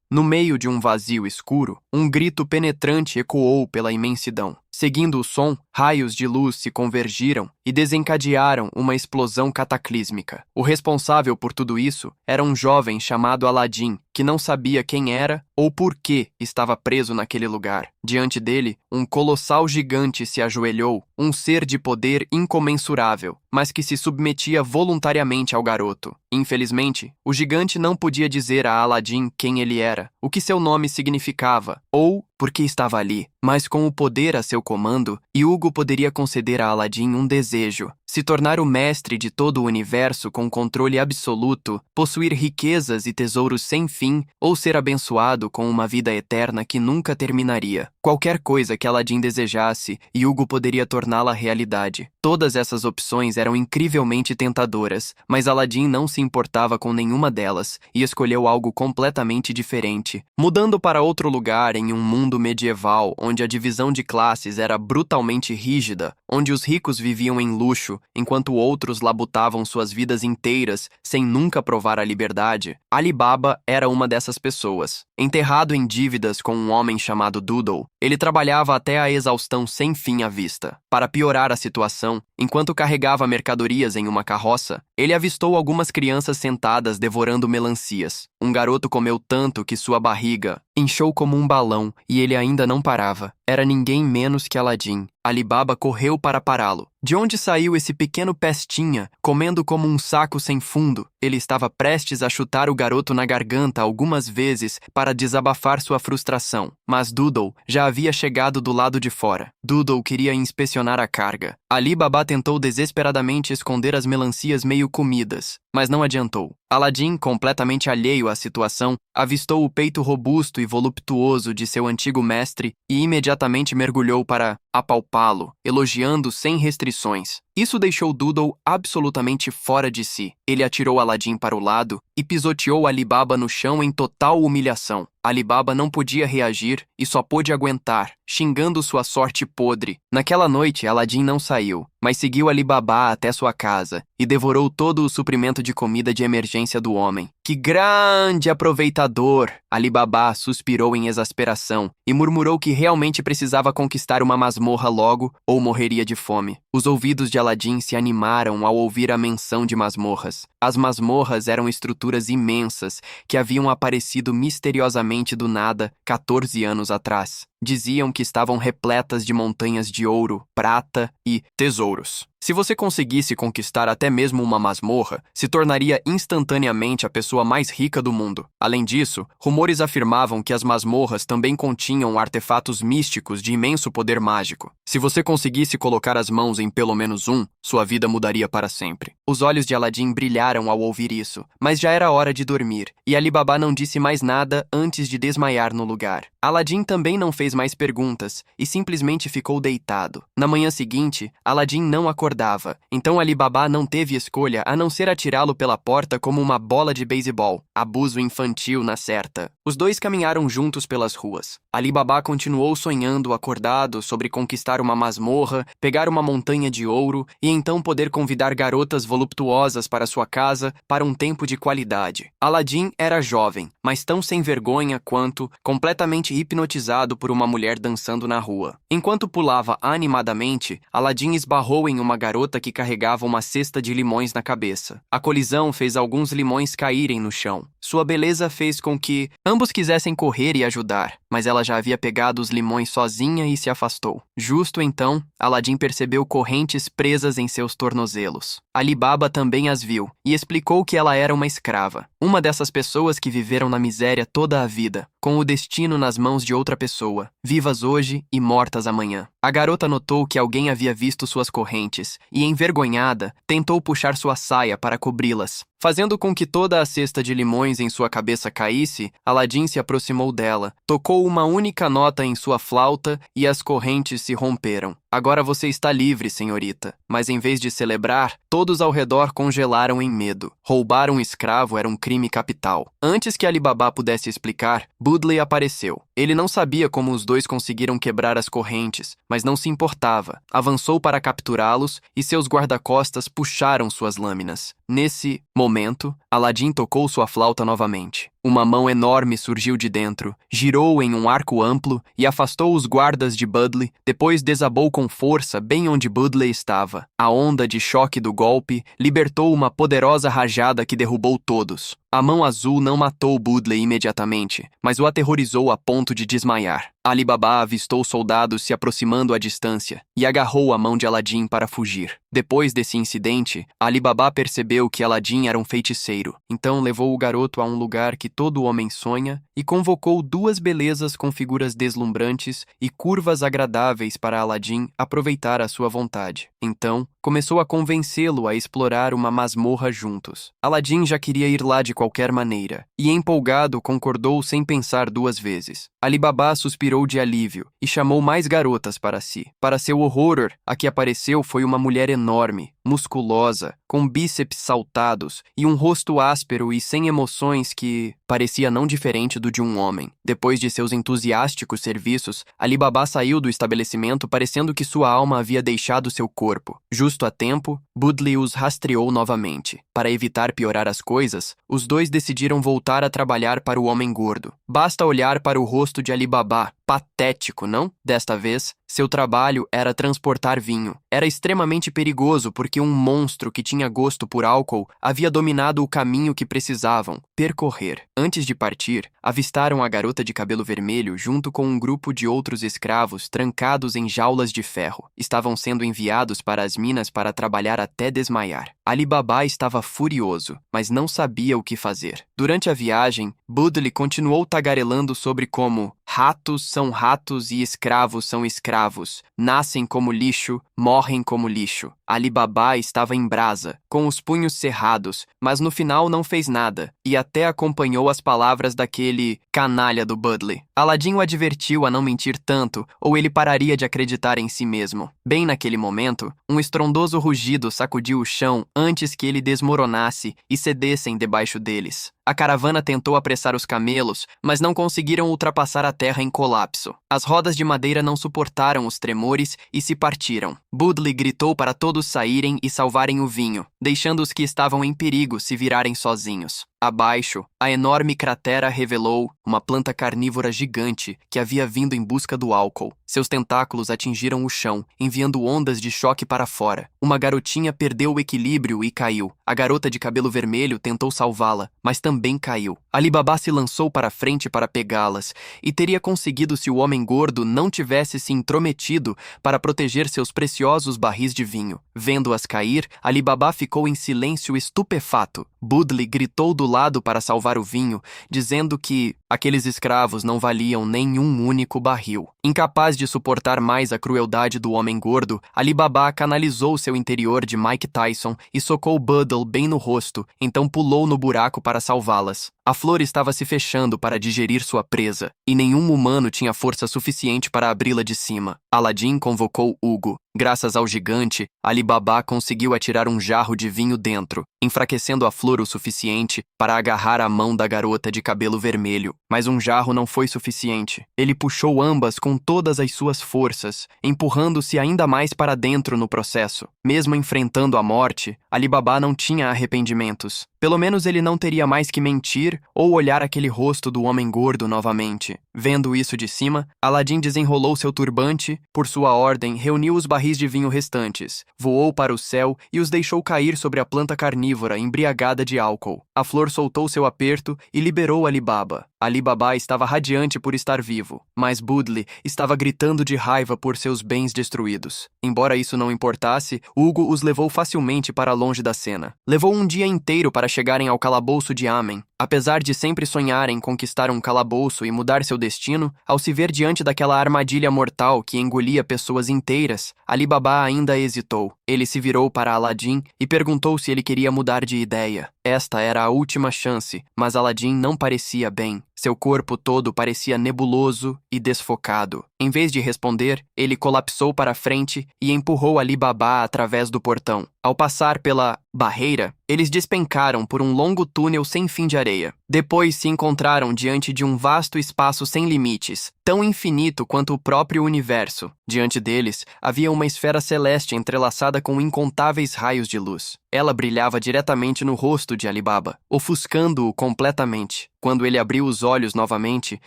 No meio de um vazio escuro, um grito penetrante ecoou pela imensidão. Seguindo o som, raios de luz se convergiram e desencadearam uma explosão cataclísmica. O responsável por tudo isso era um jovem chamado Aladim, que não sabia quem era ou por que estava preso naquele lugar. Diante dele, um colossal gigante se ajoelhou, um ser de poder incomensurável, mas que se submetia voluntariamente ao garoto. Infelizmente, o gigante não podia dizer a Aladim quem ele era, o que seu nome significava, ou por que estava ali. Mas com o poder a seu comando, Hugo poderia conceder a Aladim um desejo: se tornar o mestre de todo o universo com controle absoluto, possuir riquezas e tesouros sem fim, ou ser abençoado com uma vida eterna que nunca terminaria. Qualquer coisa que Aladim desejasse, Hugo poderia torná-la realidade. Todas essas opções eram incrivelmente tentadoras, mas Aladim não se importava com nenhuma delas e escolheu algo completamente diferente. Mudando para outro lugar em um mundo medieval, onde a divisão de classes era brutalmente rígida, onde os ricos viviam em luxo, enquanto outros labutavam suas vidas inteiras sem nunca provar a liberdade, Ali Baba era uma dessas pessoas. Enterrado em dívidas com um homem chamado Doodle, ele trabalhava até a exaustão sem fim à vista. Para piorar a situação, enquanto carregava mercadorias em uma carroça, ele avistou algumas crianças sentadas devorando melancias. Um garoto comeu tanto que sua barriga inchou como um balão e ele ainda não parava. Era ninguém menos que Aladim. Ali Baba correu para pará-lo. De onde saiu esse pequeno pestinha, comendo como um saco sem fundo? Ele estava prestes a chutar o garoto na garganta algumas vezes para desabafar sua frustração, mas Doodle já havia chegado do lado de fora. Doodle queria inspecionar a carga. Ali Baba tentou desesperadamente esconder as melancias meio comidas, mas não adiantou. Aladim, completamente alheio à situação, avistou o peito robusto e voluptuoso de seu antigo mestre e imediatamente mergulhou para apalpá-lo, elogiando sem restrições. Isso deixou Doodle absolutamente fora de si. Ele atirou Aladim para o lado e pisoteou Ali Baba no chão em total humilhação. Ali Baba não podia reagir e só pôde aguentar, xingando sua sorte podre. Naquela noite, Aladim não saiu, mas seguiu Ali Baba até sua casa e devorou todo o suprimento de comida de emergência do homem. Que grande aproveitador! Ali Baba suspirou em exasperação e murmurou que realmente precisava conquistar uma masmorra logo ou morreria de fome. Os ouvidos de Aladim se animaram ao ouvir a menção de masmorras. As masmorras eram estruturas imensas que haviam aparecido misteriosamente do nada 14 anos atrás. Diziam que estavam repletas de montanhas de ouro, prata e tesouros. Se você conseguisse conquistar até mesmo uma masmorra, se tornaria instantaneamente a pessoa mais rica do mundo. Além disso, rumores afirmavam que as masmorras também continham artefatos místicos de imenso poder mágico. Se você conseguisse colocar as mãos em pelo menos um, sua vida mudaria para sempre. Os olhos de Aladim brilharam ao ouvir isso, mas já era hora de dormir, e Ali Baba não disse mais nada antes de desmaiar no lugar. Aladim também não fez mais perguntas e simplesmente ficou deitado. Na manhã seguinte, Aladim não acordava, então Ali Baba não teve escolha a não ser atirá-lo pela porta como uma bola de beisebol. Abuso infantil na certa. Os dois caminharam juntos pelas ruas. Ali Baba continuou sonhando acordado sobre conquistar uma masmorra, pegar uma montanha de ouro e então poder convidar garotas voluptuosas para sua casa para um tempo de qualidade. Aladim era jovem, mas tão sem vergonha quanto completamente hipnotizado por uma mulher dançando na rua. Enquanto pulava animadamente, Aladim esbarrou em uma garota que carregava uma cesta de limões na cabeça. A colisão fez alguns limões caírem no chão. Sua beleza fez com que ambos quisessem correr e ajudar, mas ela já havia pegado os limões sozinha e se afastou. Justo então, Aladim percebeu correntes presas em seus tornozelos. Ali Baba também as viu e explicou que ela era uma escrava, uma dessas pessoas que viveram na miséria toda a vida, com o destino nas mãos de outra pessoa, vivas hoje e mortas amanhã. A garota notou que alguém havia visto suas correntes e, envergonhada, tentou puxar sua saia para cobri-las. Fazendo com que toda a cesta de limões em sua cabeça caísse, Aladim se aproximou dela, tocou uma única nota em sua flauta e as correntes se romperam. Agora você está livre, senhorita. Mas em vez de celebrar, todos ao redor congelaram em medo. Roubar um escravo era um crime capital. Antes que Ali Baba pudesse explicar, Budley apareceu. Ele não sabia como os dois conseguiram quebrar as correntes, mas não se importava. Avançou para capturá-los e seus guarda-costas puxaram suas lâminas. Nesse momento, Aladim tocou sua flauta novamente. Uma mão enorme surgiu de dentro, girou em um arco amplo e afastou os guardas de Budley, depois desabou com força bem onde Budley estava. A onda de choque do golpe libertou uma poderosa rajada que derrubou todos. A mão azul não matou Budley imediatamente, mas o aterrorizou a ponto de desmaiar. Ali Baba avistou soldados se aproximando à distância e agarrou a mão de Aladim para fugir. Depois desse incidente, Ali Baba percebeu que Aladim era um feiticeiro. Então levou o garoto a um lugar que todo homem sonha e convocou duas belezas com figuras deslumbrantes e curvas agradáveis para Aladim aproveitar a sua vontade. Então, começou a convencê-lo a explorar uma masmorra juntos. Aladim já queria ir lá de qualquer maneira, e empolgado concordou sem pensar duas vezes. Ali Baba suspirou de alívio e chamou mais garotas para si. Para seu horror, a que apareceu foi uma mulher enorme, musculosa, com bíceps saltados e um rosto áspero e sem emoções que parecia não diferente do de um homem. Depois de seus entusiásticos serviços, Ali Baba saiu do estabelecimento parecendo que sua alma havia deixado seu corpo. Justo a tempo, Budley os rastreou novamente. Para evitar piorar as coisas, os dois decidiram voltar a trabalhar para o homem gordo. Basta olhar para o rosto de Ali Baba. Patético, não? Desta vez, seu trabalho era transportar vinho. Era extremamente perigoso porque um monstro que tinha gosto por álcool havia dominado o caminho que precisavam percorrer. Antes de partir, avistaram a garota de cabelo vermelho junto com um grupo de outros escravos trancados em jaulas de ferro. Estavam sendo enviados para as minas para trabalhar até desmaiar. Ali Baba estava furioso, mas não sabia o que fazer. Durante a viagem, Budley continuou tagarelando sobre como ratos são ratos e escravos são escravos. Nascem como lixo, morrem como lixo. Ali Baba estava em brasa, com os punhos cerrados, mas no final não fez nada, e até acompanhou as palavras daquele canalha do Budley. Aladim o advertiu a não mentir tanto, ou ele pararia de acreditar em si mesmo. Bem naquele momento, um estrondoso rugido sacudiu o chão antes que ele desmoronasse e cedessem debaixo deles. A caravana tentou apressar os camelos, mas não conseguiram ultrapassar a terra em colapso. As rodas de madeira não suportaram os tremores e se partiram. Budley gritou para todos saírem e salvarem o vinho, deixando os que estavam em perigo se virarem sozinhos. Abaixo, a enorme cratera revelou uma planta carnívora gigante que havia vindo em busca do álcool. Seus tentáculos atingiram o chão, enviando ondas de choque para fora. Uma garotinha perdeu o equilíbrio e caiu. A garota de cabelo vermelho tentou salvá-la, mas também caiu. Ali Baba se lançou para frente para pegá-las, e teria conseguido se o homem gordo não tivesse se intrometido para proteger seus preciosos barris de vinho. Vendo-as cair, Ali Baba ficou em silêncio estupefato. Budley gritou do lado para salvar o vinho, dizendo que aqueles escravos não valiam nenhum único barril. Incapaz de suportar mais a crueldade do homem gordo, Ali Baba canalizou seu interior de Mike Tyson e socou Budley bem no rosto, então pulou no buraco para salvá-las. A flor estava se fechando para digerir sua presa, e nenhum humano tinha força suficiente para abri-la de cima. Aladim convocou Hugo. Graças ao gigante, Ali Baba conseguiu atirar um jarro de vinho dentro, enfraquecendo a flor o suficiente para agarrar a mão da garota de cabelo vermelho. Mas um jarro não foi suficiente. Ele puxou ambas com todas as suas forças, empurrando-se ainda mais para dentro no processo. Mesmo enfrentando a morte, Ali Baba não tinha arrependimentos. Pelo menos ele não teria mais que mentir ou olhar aquele rosto do homem gordo novamente. Vendo isso de cima, Aladim desenrolou seu turbante, por sua ordem, reuniu os barris de vinho restantes, voou para o céu e os deixou cair sobre a planta carnívora embriagada de álcool. A flor soltou seu aperto e liberou Ali Baba. Ali Baba estava radiante por estar vivo, mas Budley estava gritando de raiva por seus bens destruídos. Embora isso não importasse, Hugo os levou facilmente para longe da cena. Levou um dia inteiro para chegarem ao calabouço de Amen. Apesar de sempre sonhar em conquistar um calabouço e mudar seu destino, ao se ver diante daquela armadilha mortal que engolia pessoas inteiras, Ali Baba ainda hesitou. Ele se virou para Aladim e perguntou se ele queria mudar de ideia. Esta era a última chance, mas Aladim não parecia bem. Seu corpo todo parecia nebuloso e desfocado. Em vez de responder, ele colapsou para frente e empurrou Ali Baba através do portão. Ao passar pela barreira, eles despencaram por um longo túnel sem fim de areia. Depois se encontraram diante de um vasto espaço sem limites, tão infinito quanto o próprio universo. Diante deles, havia uma esfera celeste entrelaçada com incontáveis raios de luz. Ela brilhava diretamente no rosto de Ali Baba, ofuscando-o completamente. Quando ele abriu os olhos novamente,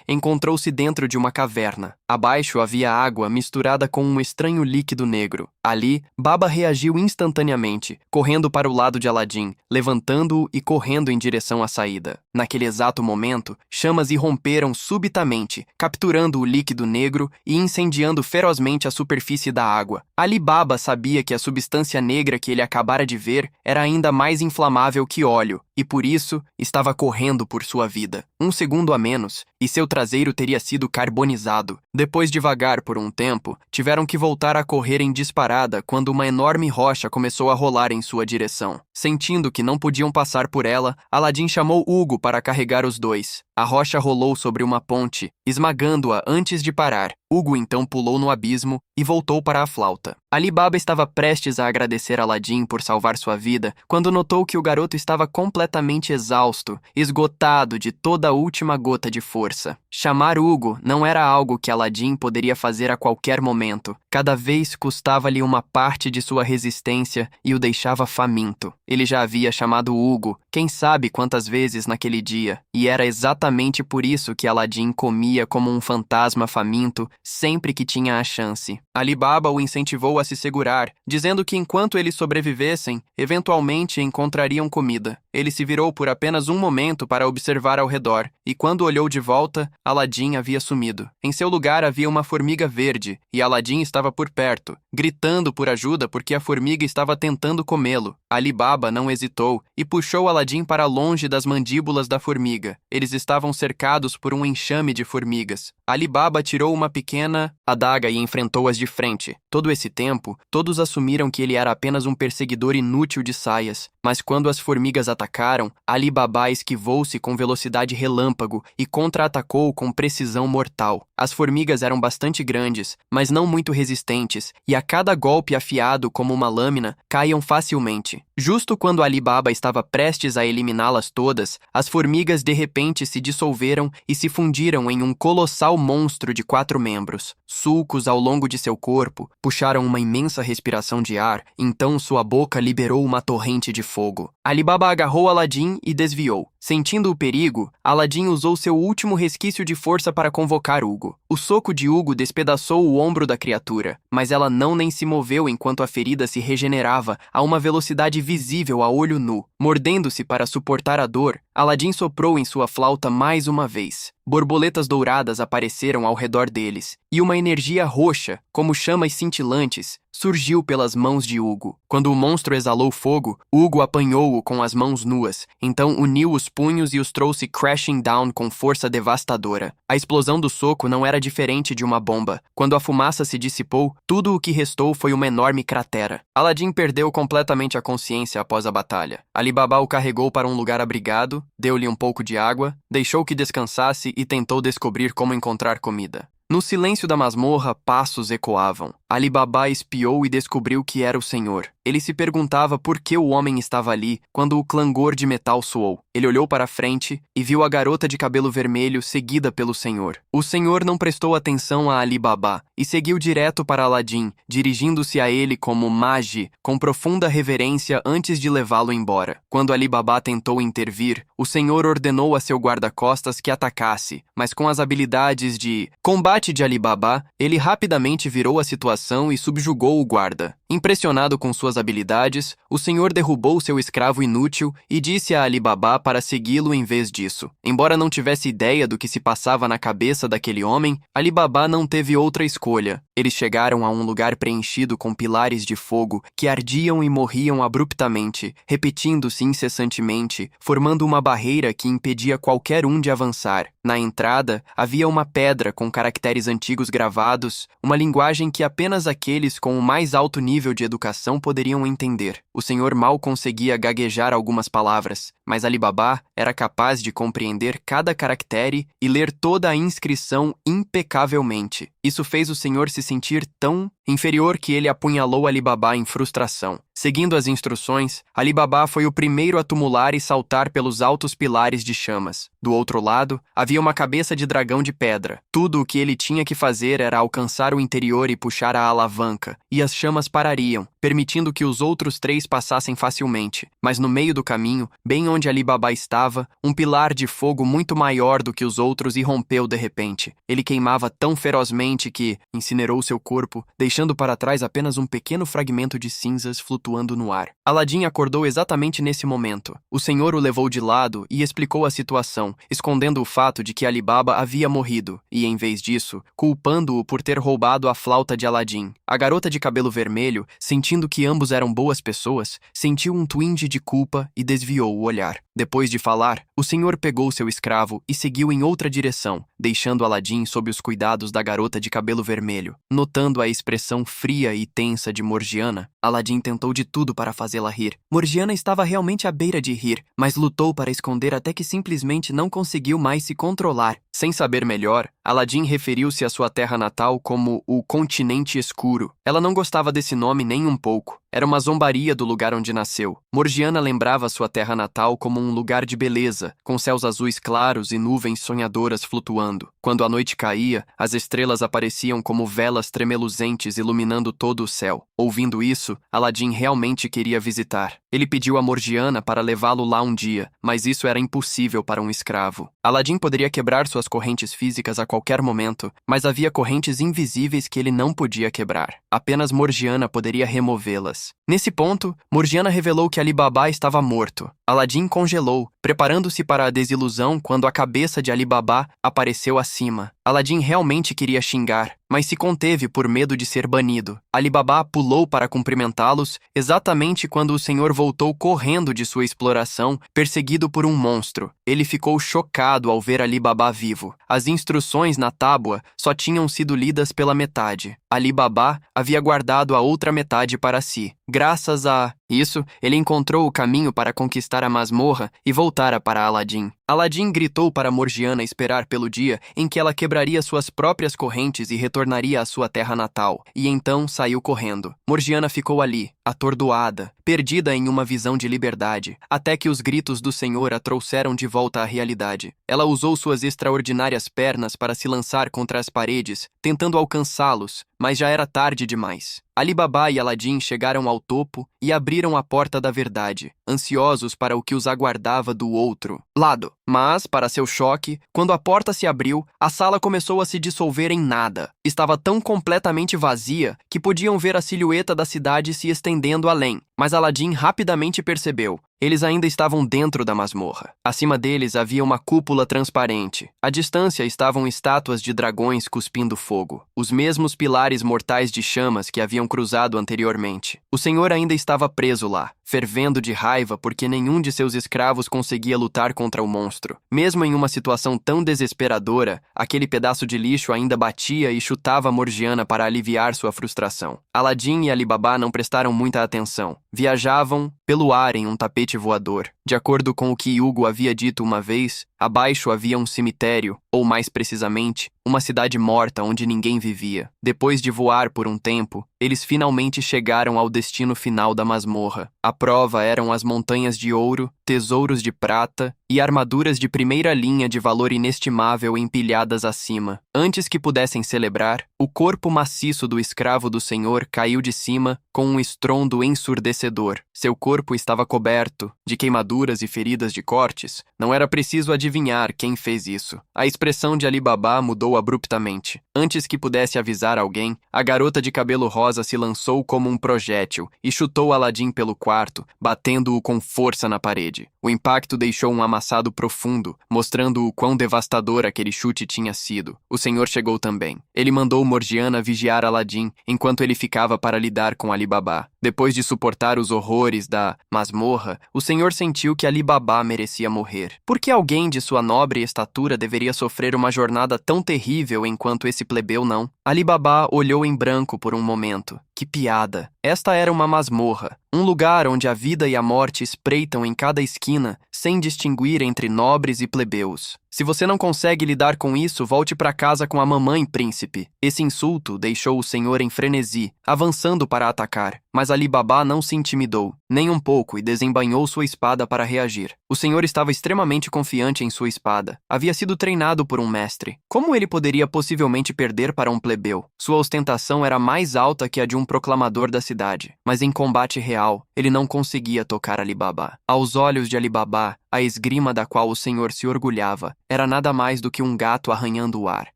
encontrou-se dentro de uma caverna. Abaixo havia água misturada com um estranho líquido negro. Ali, Baba reagiu instantaneamente, correndo para o lado de Aladim, levantando-o e correndo em direção à saída. Naquele exato momento, chamas irromperam subitamente, capturando o líquido negro e incendiando ferozmente a superfície da água. Ali Baba sabia que a substância negra que ele acabara de ver era ainda mais inflamável que óleo, e por isso estava correndo por sua vida. Um segundo a menos, e seu traseiro teria sido carbonizado. Depois de vagar por um tempo, tiveram que voltar a correr em disparada quando uma enorme rocha começou a rolar em sua direção. Sentindo que não podiam passar por ela, Aladim chamou Hugo para carregar os dois. A rocha rolou sobre uma ponte, esmagando-a antes de parar. Hugo então pulou no abismo e voltou para a flauta. Ali Baba estava prestes a agradecer a Aladim por salvar sua vida, quando notou que o garoto estava completamente exausto, esgotado de toda a última gota de força. Chamar Hugo não era algo que Aladim poderia fazer a qualquer momento. Cada vez custava-lhe uma parte de sua resistência e o deixava faminto. Ele já havia chamado Hugo, quem sabe quantas vezes naquele dia, e era exatamente por isso que Aladim comia como um fantasma faminto sempre que tinha a chance. Ali Baba o incentivou a se segurar, dizendo que enquanto eles sobrevivessem, eventualmente encontrariam comida. Ele se virou por apenas um momento para observar ao redor, e quando olhou de volta, Aladim havia sumido. Em seu lugar havia uma formiga verde, e Aladim estava por perto, gritando por ajuda porque a formiga estava tentando comê-lo. Ali Baba não hesitou e puxou Aladim para longe das mandíbulas da formiga. Eles estavam cercados por um enxame de formigas. Ali Baba tirou uma pequena adaga e enfrentou-as de frente. Todo esse tempo, todos assumiram que ele era apenas um perseguidor inútil de saias. Mas quando as formigas atacaram, Ali Baba esquivou-se com velocidade relâmpago e contra-atacou com precisão mortal. As formigas eram bastante grandes, mas não muito resistentes, e a cada golpe afiado como uma lâmina, caíam facilmente. Justo quando Ali Baba estava prestes a eliminá-las todas, as formigas de repente se dissolveram e se fundiram em um colossal monstro de 4 membros. Sulcos ao longo de seu corpo, puxaram uma imensa respiração de ar, então sua boca liberou uma torrente de fogo. Ali Baba agarrou Aladim e desviou. Sentindo o perigo, Aladim usou seu último resquício de força para convocar Hugo. O soco de Hugo despedaçou o ombro da criatura, mas ela não nem se moveu enquanto a ferida se regenerava a uma velocidade visível a olho nu. Mordendo-se para suportar a dor, Aladim soprou em sua flauta mais uma vez. Borboletas douradas apareceram ao redor deles, e uma energia roxa, como chamas cintilantes, surgiu pelas mãos de Hugo. Quando o monstro exalou fogo, Hugo apanhou-o com as mãos nuas, então uniu os punhos e os trouxe crashing down com força devastadora. A explosão do soco não era diferente de uma bomba. Quando a fumaça se dissipou, tudo o que restou foi uma enorme cratera. Aladim perdeu completamente a consciência após a batalha. Ali Baba o carregou para um lugar abrigado, deu-lhe um pouco de água, deixou que descansasse e tentou descobrir como encontrar comida. No silêncio da masmorra, passos ecoavam. Ali Baba espiou e descobriu que era o Senhor. Ele se perguntava por que o homem estava ali quando o clangor de metal soou. Ele olhou para frente e viu a garota de cabelo vermelho seguida pelo Senhor. O Senhor não prestou atenção a Ali Baba e seguiu direto para Aladim, dirigindo-se a ele como Magi, com profunda reverência antes de levá-lo embora. Quando Ali Baba tentou intervir, o Senhor ordenou a seu guarda-costas que atacasse, mas com as habilidades de combate de Ali Baba, ele rapidamente virou a situação e subjugou o guarda. Impressionado com suas habilidades, o Senhor derrubou seu escravo inútil e disse a Ali Baba para segui-lo em vez disso. Embora não tivesse ideia do que se passava na cabeça daquele homem, Ali Baba não teve outra escolha. Eles chegaram a um lugar preenchido com pilares de fogo que ardiam e morriam abruptamente, repetindo-se incessantemente, formando uma barreira que impedia qualquer um de avançar. Na entrada, havia uma pedra com caracteres antigos gravados, uma linguagem que apenas aqueles com o mais alto nível de educação poderiam entender. O Senhor mal conseguia gaguejar algumas palavras, mas Ali Baba era capaz de compreender cada caractere e ler toda a inscrição impecavelmente. Isso fez o senhor se sentir tão inferior que ele apunhalou Ali Baba em frustração. Seguindo as instruções, Ali Baba foi o primeiro a tumular e saltar pelos altos pilares de chamas. Do outro lado, havia uma cabeça de dragão de pedra. Tudo o que ele tinha que fazer era alcançar o interior e puxar a alavanca, e as chamas parariam, permitindo que os outros 3 passassem facilmente. Mas no meio do caminho, bem onde Ali Baba estava, um pilar de fogo muito maior do que os outros irrompeu de repente. Ele queimava tão ferozmente que incinerou seu corpo, deixando para trás apenas um pequeno fragmento de cinzas flutuando no ar. Aladim acordou exatamente nesse momento. O senhor o levou de lado e explicou a situação, escondendo o fato de que Ali Baba havia morrido e, em vez disso, culpando-o por ter roubado a flauta de Aladim. A garota de cabelo vermelho, sentindo que ambos eram boas pessoas, sentiu um twinge de culpa e desviou o olhar. Depois de falar, o senhor pegou seu escravo e seguiu em outra direção, deixando Aladim sob os cuidados da garota de cabelo vermelho. Notando a expressão fria e tensa de Morgiana, Aladim tentou de tudo para fazê-la rir. Morgiana estava realmente à beira de rir, mas lutou para esconder até que simplesmente não conseguiu mais se controlar. Sem saber melhor, Aladim referiu-se à sua terra natal como o Continente Escuro. Ela não gostava desse nome nem um pouco. Era uma zombaria do lugar onde nasceu. Morgiana lembrava sua terra natal como um lugar de beleza, com céus azuis claros e nuvens sonhadoras flutuando. Quando a noite caía, as estrelas apareciam como velas tremeluzentes iluminando todo o céu. Ouvindo isso, Aladim realmente queria visitar. Ele pediu a Morgiana para levá-lo lá um dia, mas isso era impossível para um escravo. Aladim poderia quebrar suas correntes físicas a qualquer momento, mas havia correntes invisíveis que ele não podia quebrar. Apenas Morgiana poderia removê-las. Nesse ponto, Morgiana revelou que Ali Baba estava morto. Aladim congelou, preparando-se para a desilusão quando a cabeça de Ali Baba apareceu acima. Aladim realmente queria xingar, mas se conteve por medo de ser banido. Ali Baba pulou para cumprimentá-los exatamente quando o senhor voltou correndo de sua exploração, perseguido por um monstro. Ele ficou chocado ao ver Ali Baba vivo. As instruções na tábua só tinham sido lidas pela metade. Ali Baba havia guardado a outra metade para si. Graças a isso, ele encontrou o caminho para conquistar a masmorra e voltara para Aladim. Aladim gritou para Morgiana esperar pelo dia em que ela quebraria suas próprias correntes e retornaria à sua terra natal, e então saiu correndo. Morgiana ficou ali, atordoada, perdida em uma visão de liberdade, até que os gritos do senhor a trouxeram de volta à realidade. Ela usou suas extraordinárias pernas para se lançar contra as paredes, tentando alcançá-los, mas já era tarde demais. Ali Baba e Aladim chegaram ao topo e abriram a porta da verdade, ansiosos para o que os aguardava do outro lado. Mas, para seu choque, quando a porta se abriu, a sala começou a se dissolver em nada. Estava tão completamente vazia que podiam ver a silhueta da cidade se estendendo além. Mas Aladim rapidamente percebeu. Eles ainda estavam dentro da masmorra. Acima deles havia uma cúpula transparente. À distância estavam estátuas de dragões cuspindo fogo. Os mesmos pilares mortais de chamas que haviam cruzado anteriormente. O senhor ainda estava preso lá, fervendo de raiva porque nenhum de seus escravos conseguia lutar contra o monstro. Mesmo em uma situação tão desesperadora, aquele pedaço de lixo ainda batia e chutava Morgiana para aliviar sua frustração. Aladim e Ali Baba não prestaram muita atenção. Viajavam pelo ar em um tapete voador. De acordo com o que Hugo havia dito uma vez, abaixo havia um cemitério, ou mais precisamente, uma cidade morta onde ninguém vivia. Depois de voar por um tempo, eles finalmente chegaram ao destino final da masmorra. A prova eram as montanhas de ouro, tesouros de prata e armaduras de primeira linha de valor inestimável empilhadas acima. Antes que pudessem celebrar, o corpo maciço do escravo do senhor caiu de cima com um estrondo ensurdecedor. Seu corpo estava coberto de queimaduras e feridas de cortes. Não era preciso adivinhar quem fez isso. A expressão de Ali Baba mudou abruptamente. Antes que pudesse avisar alguém, a garota de cabelo rosa se lançou como um projétil e chutou Aladim pelo quarto, batendo-o com força na parede. O impacto deixou um amassado profundo, mostrando o quão devastador aquele chute tinha sido. O senhor chegou também. Ele mandou Morgiana vigiar Aladim enquanto ele ficava para lidar com Ali Baba. Depois de suportar os horrores da masmorra, o Senhor sentiu que Ali Baba merecia morrer. Por que alguém de sua nobre estatura deveria sofrer uma jornada tão terrível enquanto esse plebeu não? Ali Baba olhou em branco por um momento. Que piada! Esta era uma masmorra, um lugar onde a vida e a morte espreitam em cada esquina, sem distinguir entre nobres e plebeus. Se você não consegue lidar com isso, volte para casa com a mamãe, príncipe. Esse insulto deixou o senhor em frenesi, avançando para atacar. Mas Ali Baba não se intimidou, nem um pouco, e desembainhou sua espada para reagir. O senhor estava extremamente confiante em sua espada. Havia sido treinado por um mestre. Como ele poderia possivelmente perder para um plebeu? Sua ostentação era mais alta que a de um proclamador da cidade. Mas em combate real, ele não conseguia tocar Ali Baba. Aos olhos de Ali Baba, a esgrima da qual o senhor se orgulhava era nada mais do que um gato arranhando o ar,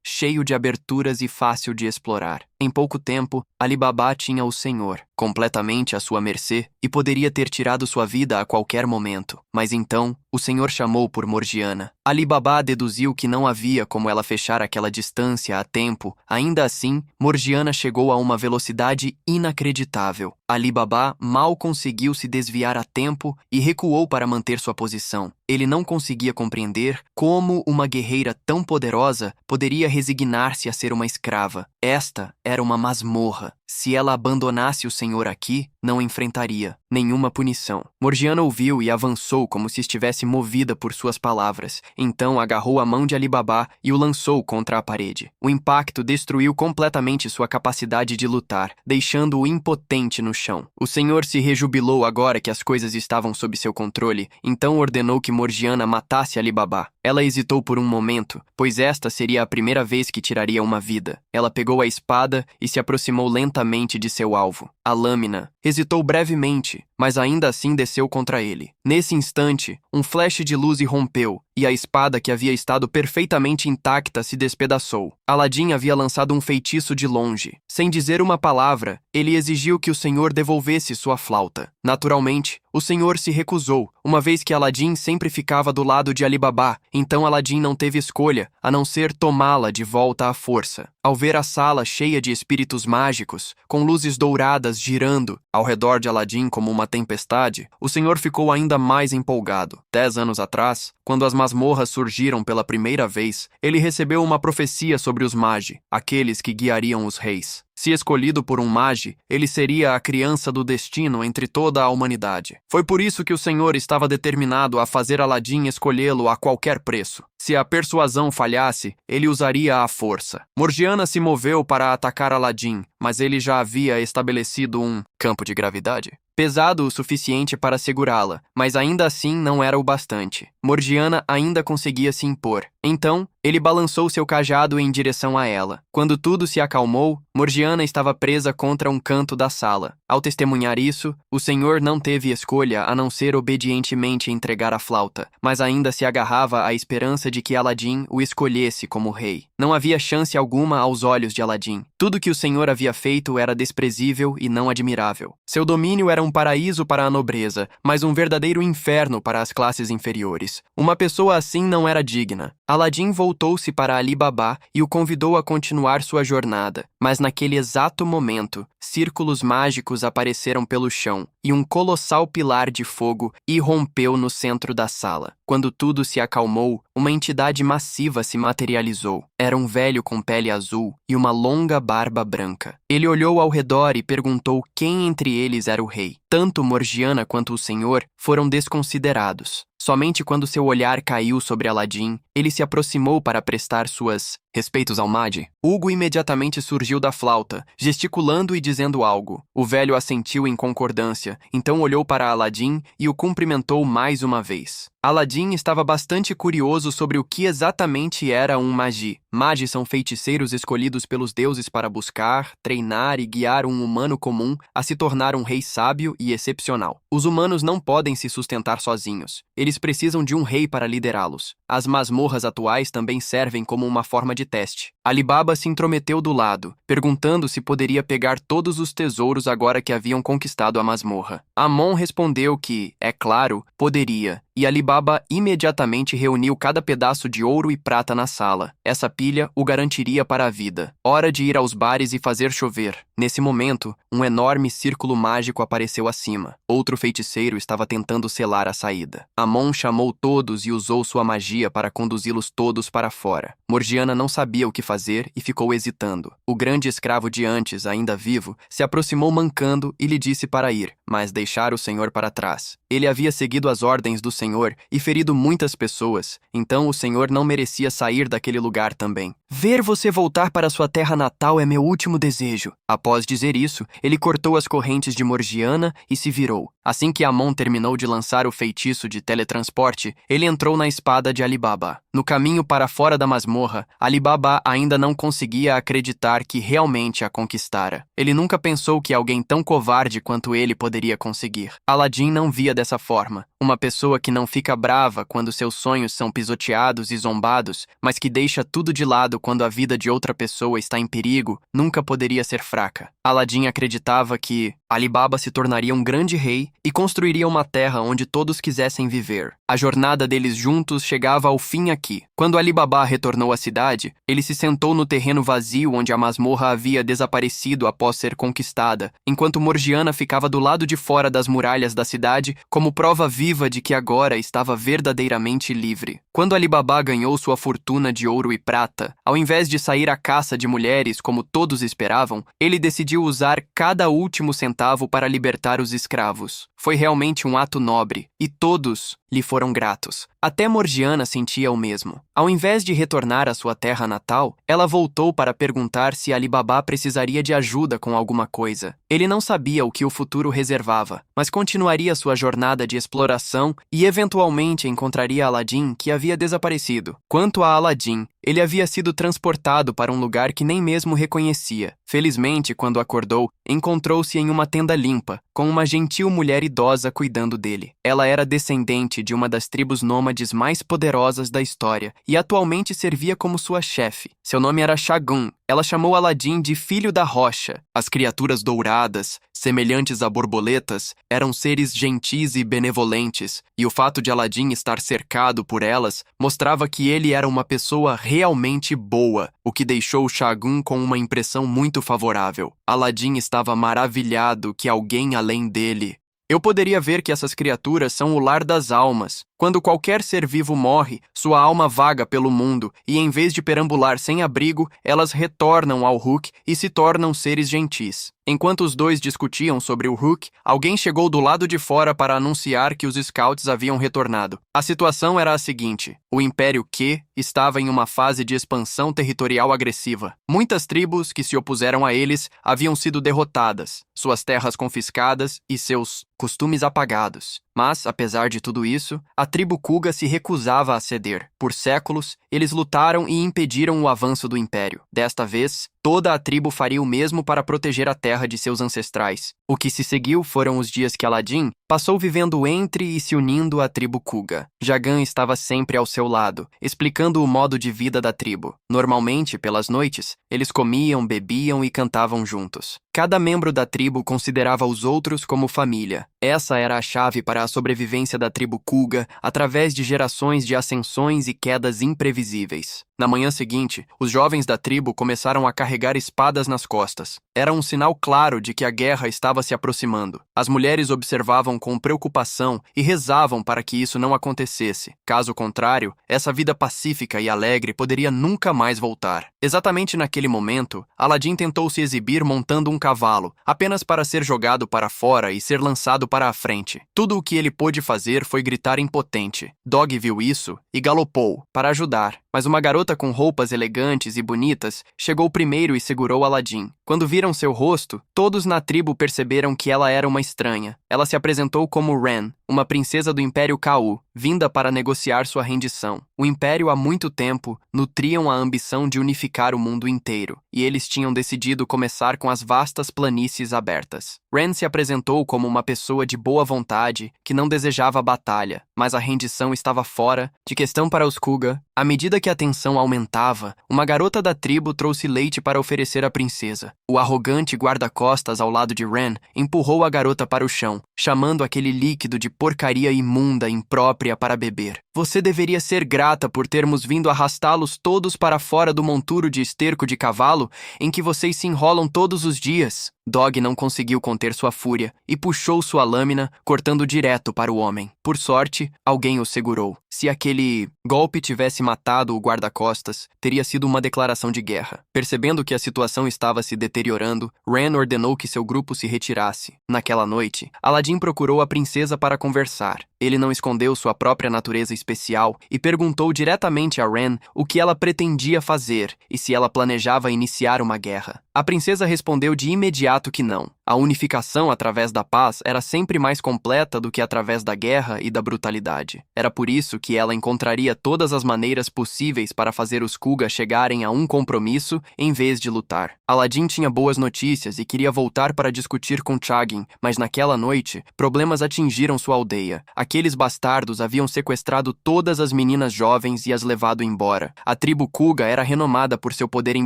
cheio de aberturas e fácil de explorar. Em pouco tempo, Ali Baba tinha o senhor, completamente à sua mercê, e poderia ter tirado sua vida a qualquer momento. Mas então, o senhor chamou por Morgiana. Ali Baba deduziu que não havia como ela fechar aquela distância a tempo. Ainda assim, Morgiana chegou a uma velocidade inacreditável. Ali Baba mal conseguiu se desviar a tempo e recuou para manter sua posição. Ele não conseguia compreender como uma guerreira tão poderosa poderia resignar-se a ser uma escrava. Esta era uma masmorra. Se ela abandonasse o senhor aqui, não enfrentaria nenhuma punição. Morgiana ouviu e avançou como se estivesse movida por suas palavras. Então agarrou a mão de Ali Baba e o lançou contra a parede. O impacto destruiu completamente sua capacidade de lutar, deixando-o impotente no chão. O senhor se rejubilou agora que as coisas estavam sob seu controle, então ordenou que Morgiana matasse Ali Baba. Ela hesitou por um momento, pois esta seria a primeira vez que tiraria uma vida. Ela pegou a espada e se aproximou lentamente de seu alvo. A lâmina hesitou brevemente, mas ainda assim desceu contra ele. Nesse instante, um flash de luz irrompeu, e a espada que havia estado perfeitamente intacta se despedaçou. Aladim havia lançado um feitiço de longe. Sem dizer uma palavra, ele exigiu que o senhor devolvesse sua flauta. Naturalmente, o senhor se recusou, uma vez que Aladim sempre ficava do lado de Ali Baba, então Aladim não teve escolha, a não ser tomá-la de volta à força. Ao ver a sala cheia de espíritos mágicos, com luzes douradas girando ao redor de Aladim como uma tempestade, o senhor ficou ainda mais empolgado. 10 anos atrás, quando as masmorras surgiram pela primeira vez, ele recebeu uma profecia sobre os magi, aqueles que guiariam os reis. Se escolhido por um magi, ele seria a criança do destino entre toda a humanidade. Foi por isso que o senhor estava determinado a fazer Aladim escolhê-lo a qualquer preço. Se a persuasão falhasse, ele usaria a força. Morgiana se moveu para atacar Aladim, mas ele já havia estabelecido um campo de gravidade pesado o suficiente para segurá-la, mas ainda assim não era o bastante. Morgiana ainda conseguia se impor. Então, ele balançou seu cajado em direção a ela. Quando tudo se acalmou, Morgiana estava presa contra um canto da sala. Ao testemunhar isso, o senhor não teve escolha a não ser obedientemente entregar a flauta, mas ainda se agarrava à esperança de que Aladim o escolhesse como rei. Não havia chance alguma aos olhos de Aladim. Tudo que o senhor havia feito era desprezível e não admirável. Seu domínio era um paraíso para a nobreza, mas um verdadeiro inferno para as classes inferiores. Uma pessoa assim não era digna. Aladim voltou-se para Ali Baba e o convidou a continuar sua jornada, mas naquele exato momento, círculos mágicos apareceram pelo chão e um colossal pilar de fogo irrompeu no centro da sala. Quando tudo se acalmou, uma entidade massiva se materializou. Era um velho com pele azul e uma longa barba branca. Ele olhou ao redor e perguntou quem entre eles era o rei. Tanto Morgiana quanto o senhor foram desconsiderados. Somente quando seu olhar caiu sobre Aladim, ele se aproximou para prestar suas respeitos ao Magi. Hugo imediatamente surgiu da flauta, gesticulando e dizendo algo. O velho assentiu em concordância, então olhou para Aladim e o cumprimentou mais uma vez. Aladim estava bastante curioso sobre o que exatamente era um magi. Magi são feiticeiros escolhidos pelos deuses para buscar, treinar e guiar um humano comum a se tornar um rei sábio e excepcional. Os humanos não podem se sustentar sozinhos. Eles precisam de um rei para liderá-los. As masmorras atuais também servem como uma forma de teste. Ali Baba se intrometeu do lado, perguntando se poderia pegar todos os tesouros agora que haviam conquistado a masmorra. Amon respondeu que, é claro, poderia, e Ali Baba imediatamente reuniu cada pedaço de ouro e prata na sala. Essa pilha o garantiria para a vida. Hora de ir aos bares e fazer chover. Nesse momento, um enorme círculo mágico apareceu acima. Outro feiticeiro estava tentando selar a saída. Amon chamou todos e usou sua magia para conduzi-los todos para fora. Morgiana não sabia o que fazer e ficou hesitando. O grande escravo de antes, ainda vivo, se aproximou mancando e lhe disse para ir, mas deixar o senhor para trás. Ele havia seguido as ordens do senhor e ferido muitas pessoas, então o senhor não merecia sair daquele lugar também. Ver você voltar para sua terra natal é meu último desejo. Após dizer isso, ele cortou as correntes de Morgiana e se virou. Assim que Amon terminou de lançar o feitiço de teletransporte, ele entrou na espada de Ali Baba. No caminho para fora da masmorra, Ali Baba ainda não conseguia acreditar que realmente a conquistara. Ele nunca pensou que alguém tão covarde quanto ele poderia conseguir. Aladdin não via dessa forma. Uma pessoa que não fica brava quando seus sonhos são pisoteados e zombados, mas que deixa tudo de lado quando a vida de outra pessoa está em perigo, nunca poderia ser fraca. Aladdin acreditava que Ali Baba se tornaria um grande rei e construiria uma terra onde todos quisessem viver. A jornada deles juntos chegava ao fim aqui. Quando Ali Baba retornou à cidade, ele se sentou no terreno vazio onde a masmorra havia desaparecido após ser conquistada, enquanto Morgiana ficava do lado de fora das muralhas da cidade como prova viva de que agora estava verdadeiramente livre. Quando Ali Baba ganhou sua fortuna de ouro e prata, ao invés de sair à caça de mulheres como todos esperavam, ele decidiu usar cada último centavo para libertar os escravos. Foi realmente um ato nobre, e todos lhe foram gratos. Até Morgiana sentia o mesmo. Ao invés de retornar à sua terra natal, ela voltou para perguntar se Ali Baba precisaria de ajuda com alguma coisa. Ele não sabia o que o futuro reservava, mas continuaria sua jornada de exploração e eventualmente encontraria Aladdin, que havia desaparecido. Quanto a Aladdin, ele havia sido transportado para um lugar que nem mesmo reconhecia. Felizmente, quando acordou, encontrou-se em uma tenda limpa, com uma gentil mulher idosa cuidando dele. Ela era descendente de uma das tribos nômades mais poderosas da história e atualmente servia como sua chefe. Seu nome era Shagun. Ela chamou Aladdin de Filho da Rocha. As criaturas douradas, semelhantes a borboletas, eram seres gentis e benevolentes, e o fato de Aladdin estar cercado por elas mostrava que ele era uma pessoa realmente boa, o que deixou Shagun com uma impressão muito favorável. Aladdin estava maravilhado que alguém além dele... Eu poderia ver que essas criaturas são o lar das almas. Quando qualquer ser vivo morre, sua alma vaga pelo mundo e, em vez de perambular sem abrigo, elas retornam ao Hulk e se tornam seres gentis. Enquanto os dois discutiam sobre o Hulk, alguém chegou do lado de fora para anunciar que os Scouts haviam retornado. A situação era a seguinte: o Império Q estava em uma fase de expansão territorial agressiva. Muitas tribos que se opuseram a eles haviam sido derrotadas, suas terras confiscadas e seus costumes apagados. Mas, apesar de tudo isso, a tribo Kuga se recusava a ceder. Por séculos, eles lutaram e impediram o avanço do Império. Desta vez, toda a tribo faria o mesmo para proteger a terra de seus ancestrais. O que se seguiu foram os dias que Aladdin passou vivendo entre e se unindo à tribo Kuga. Jagan estava sempre ao seu lado, explicando o modo de vida da tribo. Normalmente, pelas noites, eles comiam, bebiam e cantavam juntos. Cada membro da tribo considerava os outros como família. Essa era a chave para a sobrevivência da tribo Kuga através de gerações de ascensões e quedas imprevisíveis. Na manhã seguinte, os jovens da tribo começaram a carregar espadas nas costas. Era um sinal claro de que a guerra estava se aproximando. As mulheres observavam com preocupação e rezavam para que isso não acontecesse. Caso contrário, essa vida pacífica e alegre poderia nunca mais voltar. Exatamente naquele momento, Aladdin tentou se exibir montando um cavalo, apenas para ser jogado para fora e ser lançado para a frente. Tudo o que ele pôde fazer foi gritar impotente. Dog viu isso e galopou para ajudar, mas uma garota com roupas elegantes e bonitas chegou primeiro e segurou Aladdin. Quando viram seu rosto, todos na tribo perceberam que ela era uma estranha. Ela se apresentou como Ren, uma princesa do Império Kau, vinda para negociar sua rendição. O Império há muito tempo nutriam a ambição de unificar o mundo inteiro, e eles tinham decidido começar com as vastas planícies abertas. Ren se apresentou como uma pessoa de boa vontade que não desejava batalha, mas a rendição estava fora de questão para os Kuga. À medida que a tensão aumentava, uma garota da tribo trouxe leite para oferecer à princesa. O arrogante guarda-costas ao lado de Ren empurrou a garota para o chão, chamando aquele líquido de porcaria imunda imprópria para beber. Você deveria ser grata por termos vindo arrastá-los todos para fora do monturo de esterco de cavalo em que vocês se enrolam todos os dias. Dog não conseguiu conter sua fúria e puxou sua lâmina, cortando direto para o homem. Por sorte, alguém o segurou. Se aquele golpe tivesse matado o guarda-costas, teria sido uma declaração de guerra. Percebendo que a situação estava se deteriorando, Ren ordenou que seu grupo se retirasse. Naquela noite, Aladdin procurou a princesa para conversar. Ele não escondeu sua própria natureza especial e perguntou diretamente a Ren o que ela pretendia fazer e se ela planejava iniciar uma guerra. A princesa respondeu de imediato que não. A unificação através da paz era sempre mais completa do que através da guerra e da brutalidade. Era por isso que ela encontraria todas as maneiras possíveis para fazer os Kuga chegarem a um compromisso em vez de lutar. Aladdin tinha boas notícias e queria voltar para discutir com Chagin, mas naquela noite, problemas atingiram sua aldeia. Aqueles bastardos haviam sequestrado todas as meninas jovens e as levado embora. A tribo Kuga era renomada por seu poder em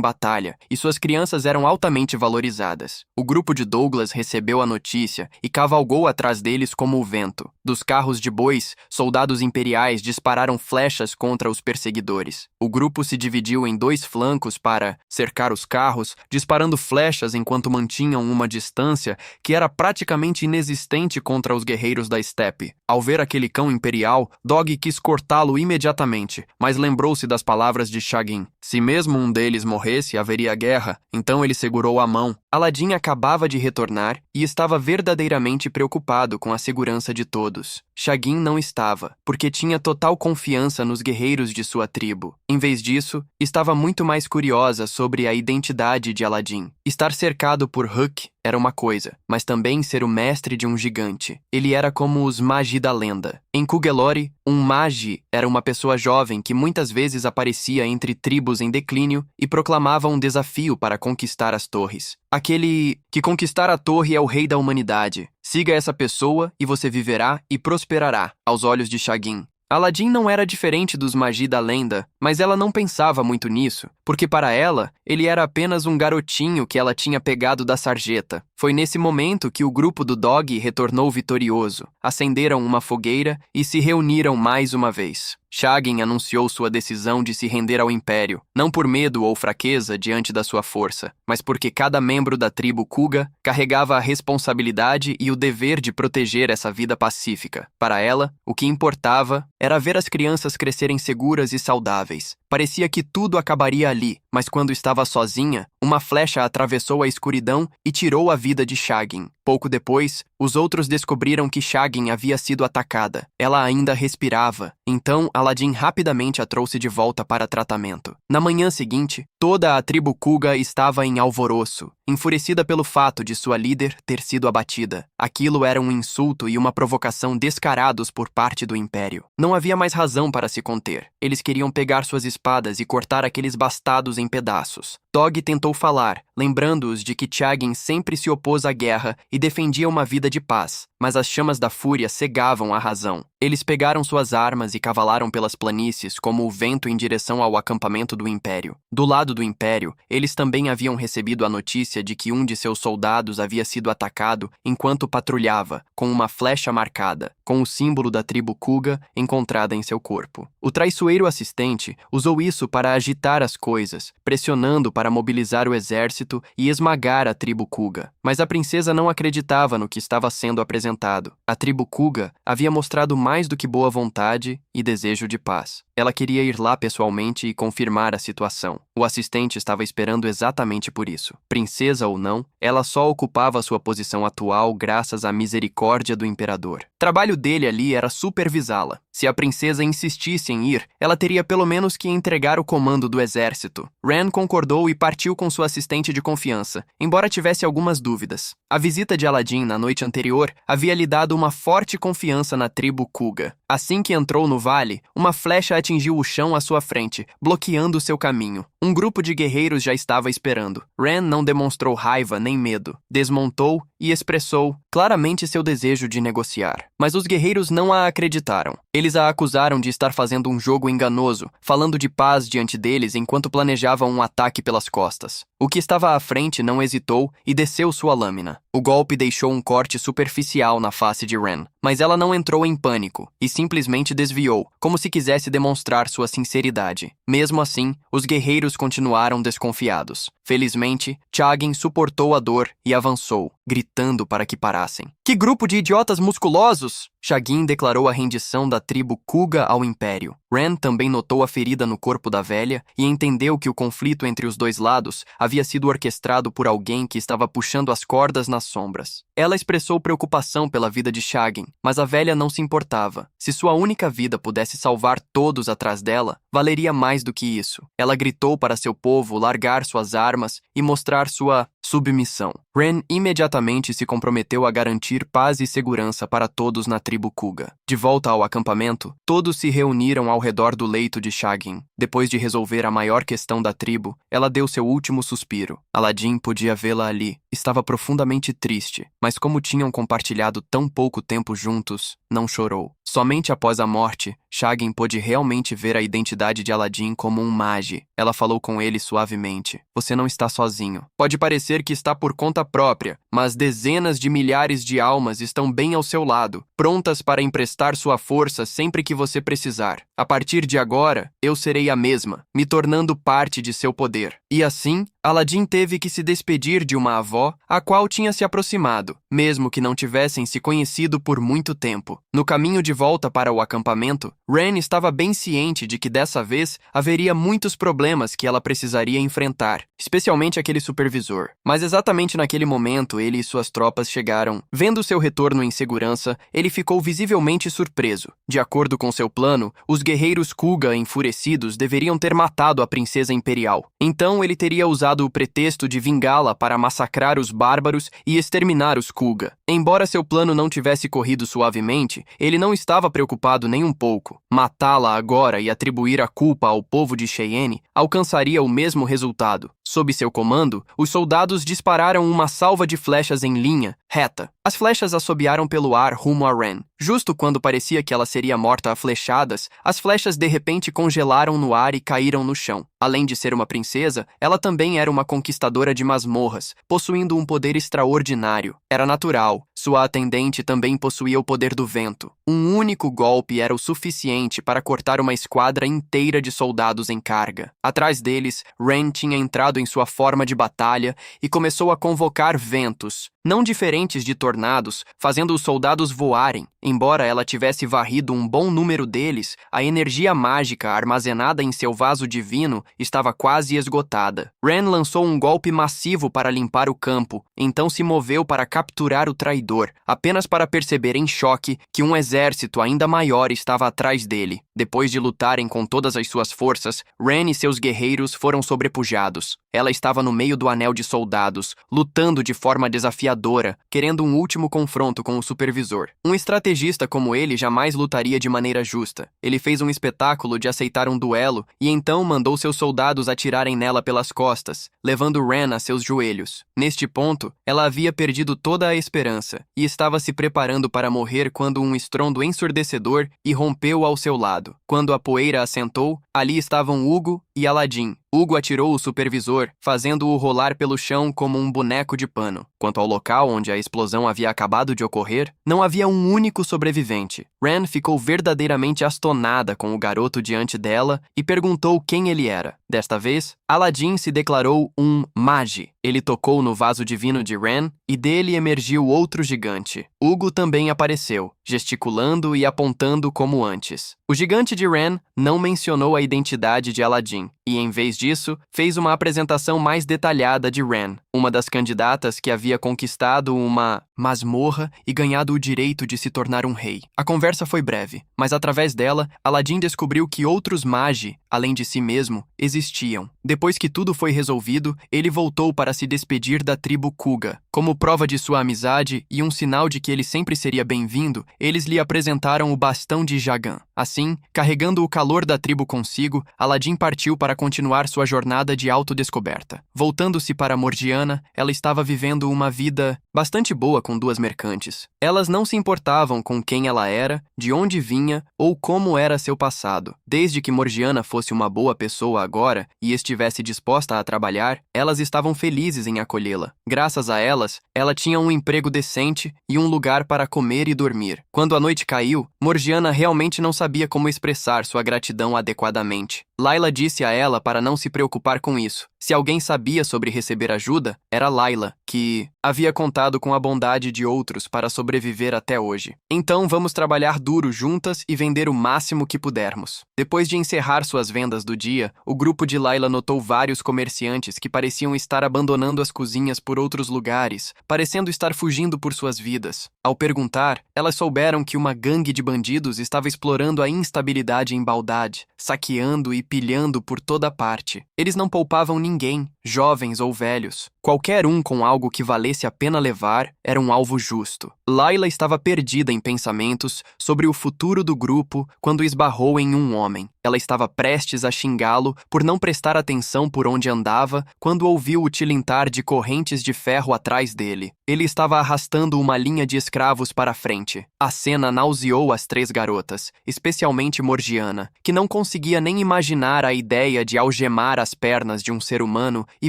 batalha, e suas crianças eram altamente valorizadas. O grupo de Douglas recebeu a notícia e cavalgou atrás deles como o vento. Dos carros de bois, soldados imperiais dispararam flechas contra os perseguidores. O grupo se dividiu em dois flancos para cercar os carros, disparando flechas enquanto mantinham uma distância que era praticamente inexistente contra os guerreiros da estepe. Ao ver aquele cão imperial, Dog quis cortá-lo imediatamente, mas lembrou-se das palavras de Chagin. Se mesmo um deles morresse, haveria guerra, então ele segurou a mão. Aladdin acabava de retornar e estava verdadeiramente preocupado com a segurança de todos. Chagin não estava, porque tinha total confiança nos guerreiros de sua tribo. Em vez disso, estava muito mais curiosa sobre a identidade de Aladdin. Estar cercado por Hook era uma coisa, mas também ser o mestre de um gigante. Ele era como os Magi da lenda. Em Cugelore, um Magi era uma pessoa jovem que muitas vezes aparecia entre tribos em declínio e proclamava um desafio para conquistar as torres. Aquele que conquistar a torre é o rei da humanidade. Siga essa pessoa e você viverá e prosperará, aos olhos de Chagin. Aladdin não era diferente dos Magi da lenda, mas ela não pensava muito nisso, porque para ela, ele era apenas um garotinho que ela tinha pegado da sarjeta. Foi nesse momento que o grupo do Dog retornou vitorioso, acenderam uma fogueira e se reuniram mais uma vez. Chagin anunciou sua decisão de se render ao Império, não por medo ou fraqueza diante da sua força, mas porque cada membro da tribo Kuga carregava a responsabilidade e o dever de proteger essa vida pacífica. Para ela, o que importava era ver as crianças crescerem seguras e saudáveis. Parecia que tudo acabaria ali, mas quando estava sozinha, uma flecha atravessou a escuridão e tirou a vida de Chagin. Pouco depois, os outros descobriram que Chagin havia sido atacada. Ela ainda respirava, então Aladdin rapidamente a trouxe de volta para tratamento. Na manhã seguinte, toda a tribo Kuga estava em alvoroço, enfurecida pelo fato de sua líder ter sido abatida. Aquilo era um insulto e uma provocação descarados por parte do Império. Não havia mais razão para se conter. Eles queriam pegar suas espadas e cortar aqueles bastados em pedaços. Dog tentou falar, lembrando-os de que Chagin sempre se opôs à guerra e defendia uma vida de paz, mas as chamas da fúria cegavam a razão. Eles pegaram suas armas e cavalaram pelas planícies como o vento em direção ao acampamento do Império. Do lado do Império, eles também haviam recebido a notícia de que um de seus soldados havia sido atacado enquanto patrulhava, com uma flecha marcada, com o símbolo da tribo Kuga encontrada em seu corpo. O traiçoeiro assistente usou isso para agitar as coisas, pressionando para mobilizar o exército e esmagar a tribo Kuga. Mas a princesa não acreditava no que estava sendo apresentado. A tribo Kuga havia mostrado mais do que boa vontade e desejo de paz. Ela queria ir lá pessoalmente e confirmar a situação. O assistente estava esperando exatamente por isso. Princesa ou não, ela só ocupava sua posição atual graças à misericórdia do imperador. O trabalho dele ali era supervisá-la. Se a princesa insistisse em ir, ela teria pelo menos que entregar o comando do exército. Ren concordou e partiu com sua assistente de confiança, embora tivesse algumas dúvidas. A visita de Aladdin na noite anterior havia lhe dado uma forte confiança na tribo Kuga. Assim que entrou no vale, uma flecha atingiu o chão à sua frente, bloqueando seu caminho. Um grupo de guerreiros já estava esperando. Ren não demonstrou raiva nem medo. Desmontou e expressou claramente seu desejo de negociar. Mas os guerreiros não a acreditaram. Eles a acusaram de estar fazendo um jogo enganoso, falando de paz diante deles enquanto planejavam um ataque pelas costas. O que estava à frente não hesitou e desceu sua lâmina. O golpe deixou um corte superficial na face de Ren, mas ela não entrou em pânico e simplesmente desviou, como se quisesse demonstrar sua sinceridade. Mesmo assim, os guerreiros continuaram desconfiados. Felizmente, Chagin suportou a dor e avançou, gritando para que parassem. Que grupo de idiotas musculosos! Chagin declarou a rendição da tribo Kuga ao Império. Ren também notou a ferida no corpo da velha e entendeu que o conflito entre os dois lados havia sido orquestrado por alguém que estava puxando as cordas nas sombras. Ela expressou preocupação pela vida de Chagin, mas a velha não se importava. Se sua única vida pudesse salvar todos atrás dela, valeria mais do que isso. Ela gritou para seu povo largar suas armas e mostrar sua submissão. Ren imediatamente se comprometeu a garantir paz e segurança para todos na tribo Kuga. De volta ao acampamento, todos se reuniram ao redor do leito de Chagin. Depois de resolver a maior questão da tribo, ela deu seu último suspiro. Aladdin podia vê-la ali. Estava profundamente triste, mas como tinham compartilhado tão pouco tempo juntos, não chorou. Somente após a morte, Chagin pôde realmente ver a identidade de Aladdin como um mage. Ela falou com ele suavemente. Você não está sozinho. Pode parecer que está por conta própria, mas dezenas de milhares de almas estão bem ao seu lado, prontas para emprestar sua força sempre que você precisar. A partir de agora, eu serei a mesma, me tornando parte de seu poder. E assim, Aladdin teve que se despedir de uma avó a qual tinha se aproximado, mesmo que não tivessem se conhecido por muito tempo. No caminho de volta para o acampamento, Ren estava bem ciente de que dessa vez haveria muitos problemas que ela precisaria enfrentar, especialmente aquele supervisor. Mas exatamente naquele momento, ele e suas tropas chegaram. Vendo seu retorno em segurança, ele ficou visivelmente surpreso. De acordo com seu plano, os guerreiros Kuga enfurecidos deveriam ter matado a princesa imperial. Então ele teria usado o pretexto de vingá-la para massacrar os bárbaros e exterminar os Kuga. Embora seu plano não tivesse corrido suavemente, ele não estava preocupado nem um pouco. Matá-la agora e atribuir a culpa ao povo de Cheyenne alcançaria o mesmo resultado. Sob seu comando, os soldados dispararam uma salva de flechas em linha reta. As flechas assobiaram pelo ar rumo a Ren. Justo quando parecia que ela seria morta a flechadas, as flechas de repente congelaram no ar e caíram no chão. Além de ser uma princesa, ela também era uma conquistadora de masmorras, possuindo um poder extraordinário. Era natural. Sua atendente também possuía o poder do vento. Um único golpe era o suficiente para cortar uma esquadra inteira de soldados em carga. Atrás deles, Ren tinha entrado em sua forma de batalha e começou a convocar ventos, não diferentes de tornados, fazendo os soldados voarem. Embora ela tivesse varrido um bom número deles, a energia mágica armazenada em seu vaso divino estava quase esgotada. Ren lançou um golpe massivo para limpar o campo, então se moveu para capturar o traidor, apenas para perceber em choque que um exército ainda maior estava atrás dele. Depois de lutarem com todas as suas forças, Ren e seus guerreiros foram sobrepujados. Ela estava no meio do anel de soldados, lutando de forma desafiadora, querendo um último confronto com o supervisor. Um estrategista como ele jamais lutaria de maneira justa. Ele fez um espetáculo de aceitar um duelo e então mandou seus soldados atirarem nela pelas costas, levando Ren a seus joelhos. Neste ponto, ela havia perdido toda a esperança e estava se preparando para morrer quando um estrondo ensurdecedor irrompeu ao seu lado. Quando a poeira assentou, ali estavam Hugo e Aladdin. Hugo atirou o supervisor, fazendo-o rolar pelo chão como um boneco de pano. Quanto ao local onde a explosão havia acabado de ocorrer, não havia um único sobrevivente. Ren ficou verdadeiramente astonada com o garoto diante dela e perguntou quem ele era. Desta vez, Aladdin se declarou um mage. Ele tocou no vaso divino de Ren e dele emergiu outro gigante. Hugo também apareceu, gesticulando e apontando como antes. O gigante de Ren não mencionou a identidade de Aladdin e, em vez disso, fez uma apresentação mais detalhada de Ren, uma das candidatas que havia conquistado uma masmorra e ganhado o direito de se tornar um rei. A conversa foi breve, mas através dela, Aladdin descobriu que outros magi, além de si mesmo, existiam. Depois que tudo foi resolvido, ele voltou para se despedir da tribo Kuga. Como prova de sua amizade e um sinal de que ele sempre seria bem-vindo, eles lhe apresentaram o bastão de Jagan. Assim, carregando o calor da tribo consigo, Aladim partiu para continuar sua jornada de autodescoberta. Voltando-se para Morgiana, ela estava vivendo uma vida bastante boa com duas mercantes. Elas não se importavam com quem ela era, de onde vinha ou como era seu passado. Desde que Morgiana fosse uma boa pessoa agora e estivesse disposta a trabalhar, elas estavam felizes em acolhê-la. Graças a elas, ela tinha um emprego decente e um lugar para comer e dormir. Quando a noite caiu, Morgiana realmente não sabia como expressar sua gratidão adequadamente. Layla disse a ela para não se preocupar com isso. Se alguém sabia sobre receber ajuda, era Layla, que havia contado com a bondade de outros para sobreviver até hoje. Então vamos trabalhar duro juntas e vender o máximo que pudermos. Depois de encerrar suas vendas do dia, o grupo de Layla notou vários comerciantes que pareciam estar abandonando as cozinhas por outros lugares, parecendo estar fugindo por suas vidas. Ao perguntar, elas souberam que uma gangue de bandidos estava explorando a instabilidade em Baldad, saqueando e pilhando por toda parte. Eles não poupavam ninguém, jovens ou velhos. Qualquer um com algo que valesse a pena levar era um alvo justo. Layla estava perdida em pensamentos sobre o futuro do grupo quando esbarrou em um homem. Ela estava prestes a xingá-lo por não prestar atenção por onde andava quando ouviu o tilintar de correntes de ferro atrás dele. Ele estava arrastando uma linha de escravos para a frente. A cena nauseou as três garotas, especialmente Morgiana, que não conseguia nem imaginar a ideia de algemar as pernas de um ser humano e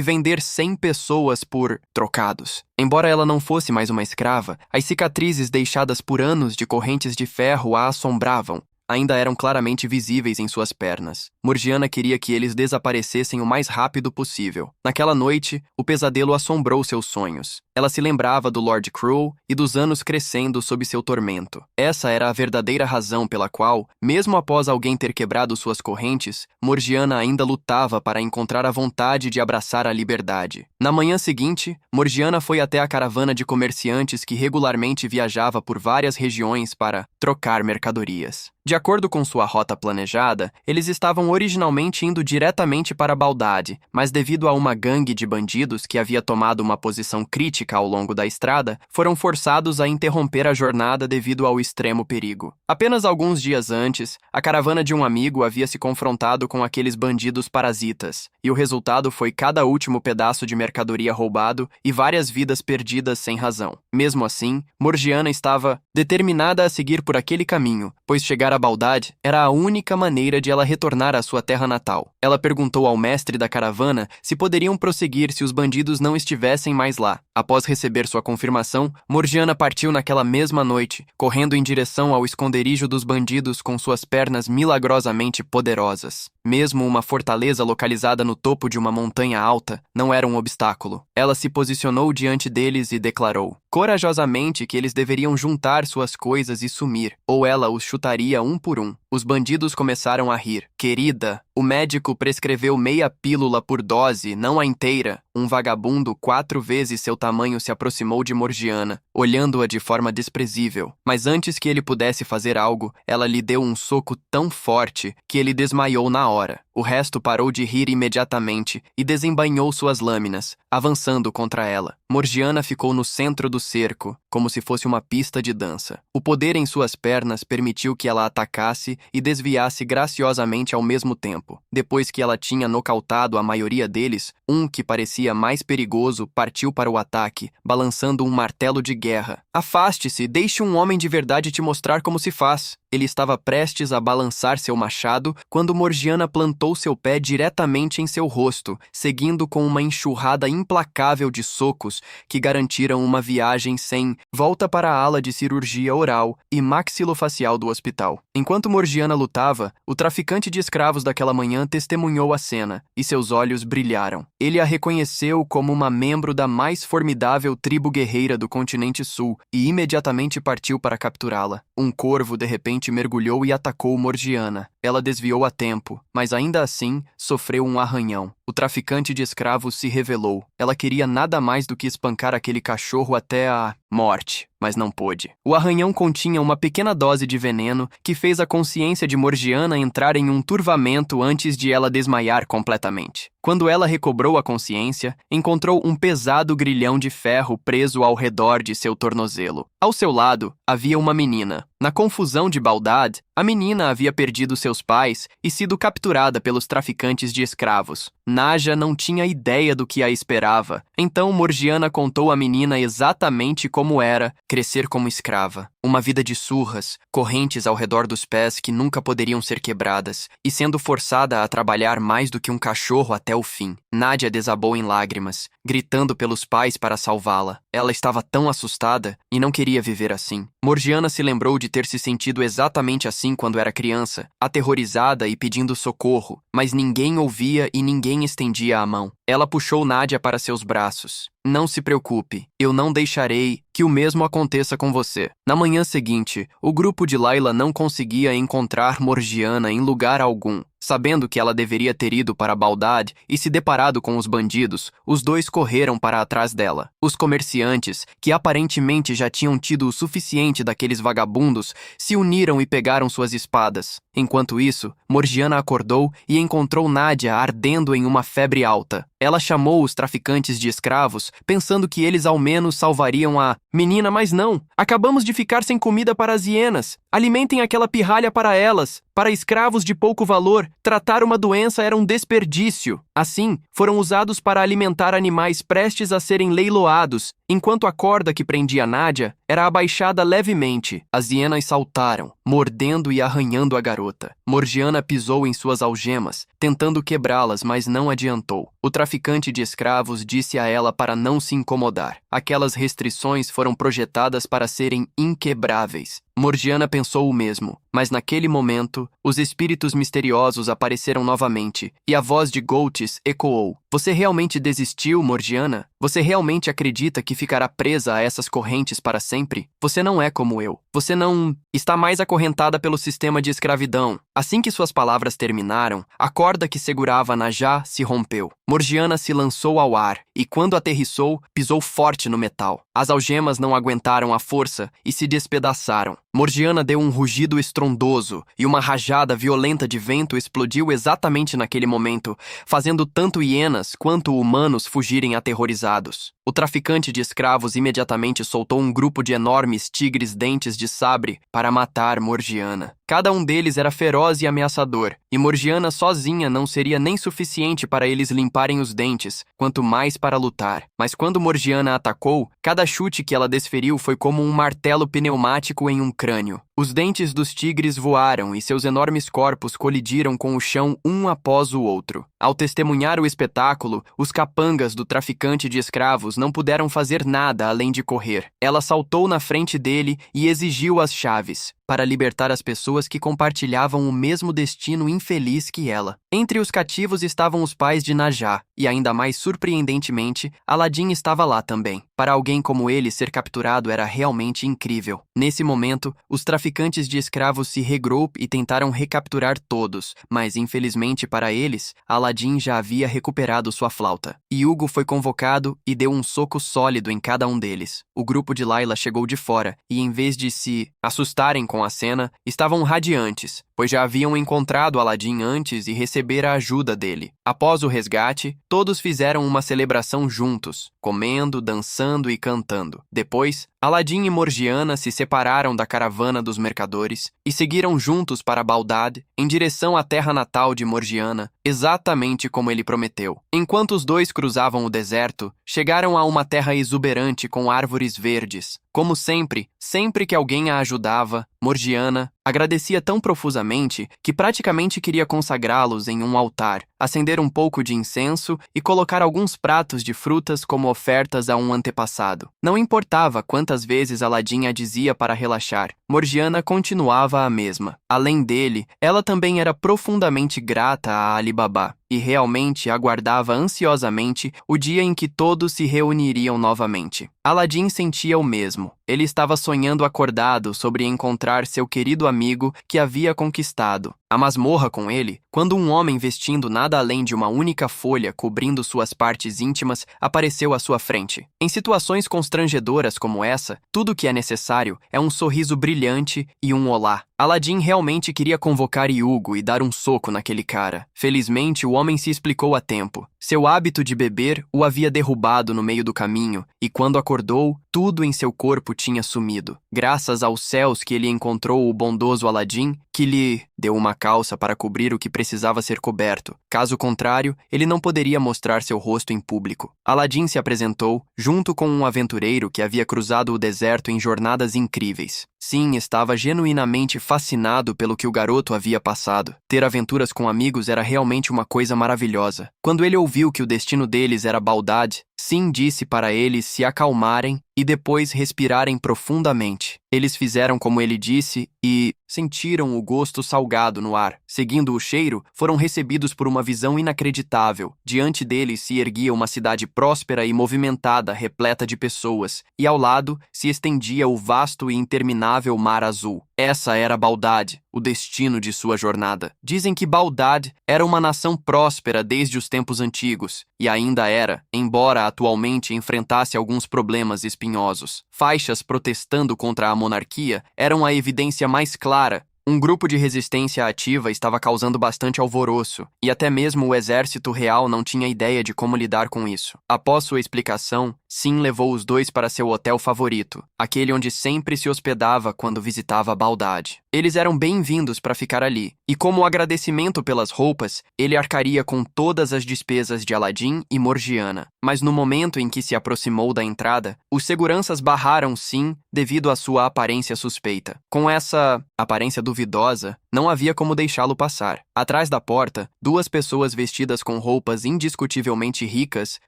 vender 100 pessoas por trocados. Embora ela não fosse mais uma escrava, as cicatrizes deixadas por anos de correntes de ferro a assombravam. Ainda eram claramente visíveis em suas pernas. Morgiana queria que eles desaparecessem o mais rápido possível. Naquela noite, o pesadelo assombrou seus sonhos. Ela se lembrava do Lord Cruel e dos anos crescendo sob seu tormento. Essa era a verdadeira razão pela qual, mesmo após alguém ter quebrado suas correntes, Morgiana ainda lutava para encontrar a vontade de abraçar a liberdade. Na manhã seguinte, Morgiana foi até a caravana de comerciantes que regularmente viajava por várias regiões para trocar mercadorias. De acordo com sua rota planejada, eles estavam originalmente indo diretamente para Baldad, mas devido a uma gangue de bandidos que havia tomado uma posição crítica ao longo da estrada, foram forçados a interromper a jornada devido ao extremo perigo. Apenas alguns dias antes, a caravana de um amigo havia se confrontado com aqueles bandidos parasitas, e o resultado foi cada último pedaço de mercadoria roubado e várias vidas perdidas sem razão. Mesmo assim, Morgiana estava determinada a seguir por aquele caminho, pois chegar a Baldad era a única maneira de ela retornar à sua terra natal. Ela perguntou ao mestre da caravana se poderiam prosseguir se os bandidos não estivessem mais lá. Após receber sua confirmação, Morgiana partiu naquela mesma noite, correndo em direção ao esconderijo dos bandidos com suas pernas milagrosamente poderosas. Mesmo uma fortaleza localizada no topo de uma montanha alta não era um obstáculo. Ela se posicionou diante deles e declarou corajosamente que eles deveriam juntar suas coisas e sumir, ou ela os chutaria um por um. Os bandidos começaram a rir. Querida, o médico prescreveu meia pílula por dose, não a inteira. Um vagabundo 4 vezes seu tamanho se aproximou de Morgiana, olhando-a de forma desprezível. Mas antes que ele pudesse fazer algo, ela lhe deu um soco tão forte que ele desmaiou na hora. O resto parou de rir imediatamente e desembainhou suas lâminas, avançando contra ela. Morgiana ficou no centro do cerco, como se fosse uma pista de dança. O poder em suas pernas permitiu que ela atacasse e desviasse graciosamente ao mesmo tempo. Depois que ela tinha nocautado a maioria deles, um que parecia mais perigoso partiu para o ataque, balançando um martelo de guerra. Afaste-se, deixe um homem de verdade te mostrar como se faz. Ele estava prestes a balançar seu machado quando Morgiana plantou seu pé diretamente em seu rosto, seguindo com uma enxurrada implacável de socos que garantiram uma viagem sem volta para a ala de cirurgia oral e maxilofacial do hospital. Enquanto Morgiana lutava, o traficante de escravos daquela manhã testemunhou a cena e seus olhos brilharam. Ele a reconheceu como uma membro da mais formidável tribo guerreira do continente sul e imediatamente partiu para capturá-la. Um corvo de repente mergulhou e atacou Morgiana. Ela desviou a tempo, mas ainda assim sofreu um arranhão. O traficante de escravos se revelou. Ela queria nada mais do que espancar aquele cachorro até a morte, mas não pôde. O arranhão continha uma pequena dose de veneno que fez a consciência de Morgiana entrar em um turvamento antes de ela desmaiar completamente. Quando ela recobrou a consciência, encontrou um pesado grilhão de ferro preso ao redor de seu tornozelo. Ao seu lado, havia uma menina. Na confusão de Baldad, a menina havia perdido seus pais e sido capturada pelos traficantes de escravos. Naja não tinha ideia do que a esperava. Então Morgiana contou à menina exatamente como era crescer como escrava. Uma vida de surras, correntes ao redor dos pés que nunca poderiam ser quebradas, e sendo forçada a trabalhar mais do que um cachorro até o fim. Nádia desabou em lágrimas, gritando pelos pais para salvá-la. Ela estava tão assustada e não queria viver assim. Morgiana se lembrou de ter se sentido exatamente assim quando era criança, aterrorizada e pedindo socorro, mas ninguém ouvia e ninguém estendia a mão. Ela puxou Nádia para seus braços. Não se preocupe, eu não deixarei que o mesmo aconteça com você. Na manhã seguinte, o grupo de Layla não conseguia encontrar Morgiana em lugar algum. Sabendo que ela deveria ter ido para Baldad e se deparado com os bandidos, os dois correram para atrás dela. Os comerciantes, que aparentemente já tinham tido o suficiente daqueles vagabundos, se uniram e pegaram suas espadas. Enquanto isso, Morgiana acordou e encontrou Nádia ardendo em uma febre alta. Ela chamou os traficantes de escravos, pensando que eles ao menos salvariam a menina, mas não. Acabamos de ficar sem comida para as hienas. Alimentem aquela pirralha para elas. Para escravos de pouco valor, tratar uma doença era um desperdício. Assim, foram usados para alimentar animais prestes a serem leiloados, enquanto a corda que prendia Nádia era abaixada levemente. As hienas saltaram, mordendo e arranhando a garota. Morgiana pisou em suas algemas, tentando quebrá-las, mas não adiantou. O traficante de escravos disse a ela para não se incomodar. Aquelas restrições foram projetadas para serem inquebráveis. Morgiana pensou o mesmo, mas naquele momento, os espíritos misteriosos apareceram novamente, e a voz de Goltz ecoou. Você realmente desistiu, Morgiana? Você realmente acredita que ficará presa a essas correntes para sempre? Você não é como eu. Você não está mais acorrentada pelo sistema de escravidão. Assim que suas palavras terminaram, a corda que segurava Najá se rompeu. Morgiana se lançou ao ar e, quando aterrissou, pisou forte no metal. As algemas não aguentaram a força e se despedaçaram. Morgiana deu um rugido estrondoso e uma rajada violenta de vento explodiu exatamente naquele momento, fazendo tanto hienas quanto humanos fugirem aterrorizados. O traficante de escravos imediatamente soltou um grupo de enormes tigres dentes de sabre para matar Morgiana. Cada um deles era feroz e ameaçador, e Morgiana sozinha não seria nem suficiente para eles limparem os dentes, quanto mais para lutar. Mas quando Morgiana atacou, cada chute que ela desferiu foi como um martelo pneumático em um crânio. Os dentes dos tigres voaram e seus enormes corpos colidiram com o chão um após o outro. Ao testemunhar o espetáculo, os capangas do traficante de escravos não puderam fazer nada além de correr. Ela saltou na frente dele e exigiu as chaves para libertar as pessoas que compartilhavam o mesmo destino infeliz que ela. Entre os cativos estavam os pais de Najá, e ainda mais surpreendentemente, Aladim estava lá também. Para alguém como ele, ser capturado era realmente incrível. Nesse momento, os traficantes de escravos se regrou e tentaram recapturar todos, mas infelizmente para eles, Aladim já havia recuperado sua flauta. E Hugo foi convocado e deu um soco sólido em cada um deles. O grupo de Layla chegou de fora, e em vez de se assustarem com a cena, estavam radiantes, pois já haviam encontrado Aladim antes e receberam a ajuda dele. Após o resgate, todos fizeram uma celebração juntos, comendo, dançando e cantando. Depois, Aladim e Morgiana se separaram da caravana dos mercadores e seguiram juntos para Baldad, em direção à terra natal de Morgiana, exatamente como ele prometeu. Enquanto os dois cruzavam o deserto, chegaram a uma terra exuberante com árvores verdes. Como sempre que alguém a ajudava, Morgiana agradecia tão profusamente que praticamente queria consagrá-los em um altar, acender um pouco de incenso e colocar alguns pratos de frutas como ofertas a um antepassado. Não importava quantas vezes Aladim a dizia para relaxar, Morgiana continuava a mesma. Além dele, ela também era profundamente grata a Ali Baba. e realmente aguardava ansiosamente o dia em que todos se reuniriam novamente. Aladim sentia o mesmo. Ele estava sonhando acordado sobre encontrar seu querido amigo que havia conquistado a masmorra com ele, quando um homem vestindo nada além de uma única folha cobrindo suas partes íntimas apareceu à sua frente. Em situações constrangedoras como essa, tudo o que é necessário é um sorriso brilhante e um olá. Aladim realmente queria convocar Hugo e dar um soco naquele cara. Felizmente, o homem se explicou a tempo. Seu hábito de beber o havia derrubado no meio do caminho, e quando acordou, tudo em seu corpo tinha sumido. Graças aos céus que ele encontrou o bondoso Aladim, que lhe deu uma calça para cobrir o que precisava ser coberto. Caso contrário, ele não poderia mostrar seu rosto em público. Aladim se apresentou, junto com um aventureiro que havia cruzado o deserto em jornadas incríveis. Sim, estava genuinamente fascinado pelo que o garoto havia passado. Ter aventuras com amigos era realmente uma coisa maravilhosa. Quando ele ouviu que o destino deles era Baldad, Sim disse para eles se acalmarem e depois respirarem profundamente. Eles fizeram como ele disse e sentiram o gosto salgado no ar. Seguindo o cheiro, foram recebidos por uma visão inacreditável. Diante deles se erguia uma cidade próspera e movimentada, repleta de pessoas, e ao lado se estendia o vasto e interminável Mar Azul. Essa era Baldad, o destino de sua jornada. Dizem que Baldad era uma nação próspera desde os tempos antigos, e ainda era, embora atualmente enfrentasse alguns problemas espinhosos. Faixas protestando contra a monarquia eram a evidência mais clara. Um grupo de resistência ativa estava causando bastante alvoroço, e até mesmo o exército real não tinha ideia de como lidar com isso. Após sua explicação, Sim levou os dois para seu hotel favorito, aquele onde sempre se hospedava quando visitava Baldad. Eles eram bem-vindos para ficar ali, e como agradecimento pelas roupas, ele arcaria com todas as despesas de Aladim e Morgiana. Mas no momento em que se aproximou da entrada, os seguranças barraram Sim devido à sua aparência suspeita. Com essa aparência duvidosa, não havia como deixá-lo passar. Atrás da porta, duas pessoas vestidas com roupas indiscutivelmente ricas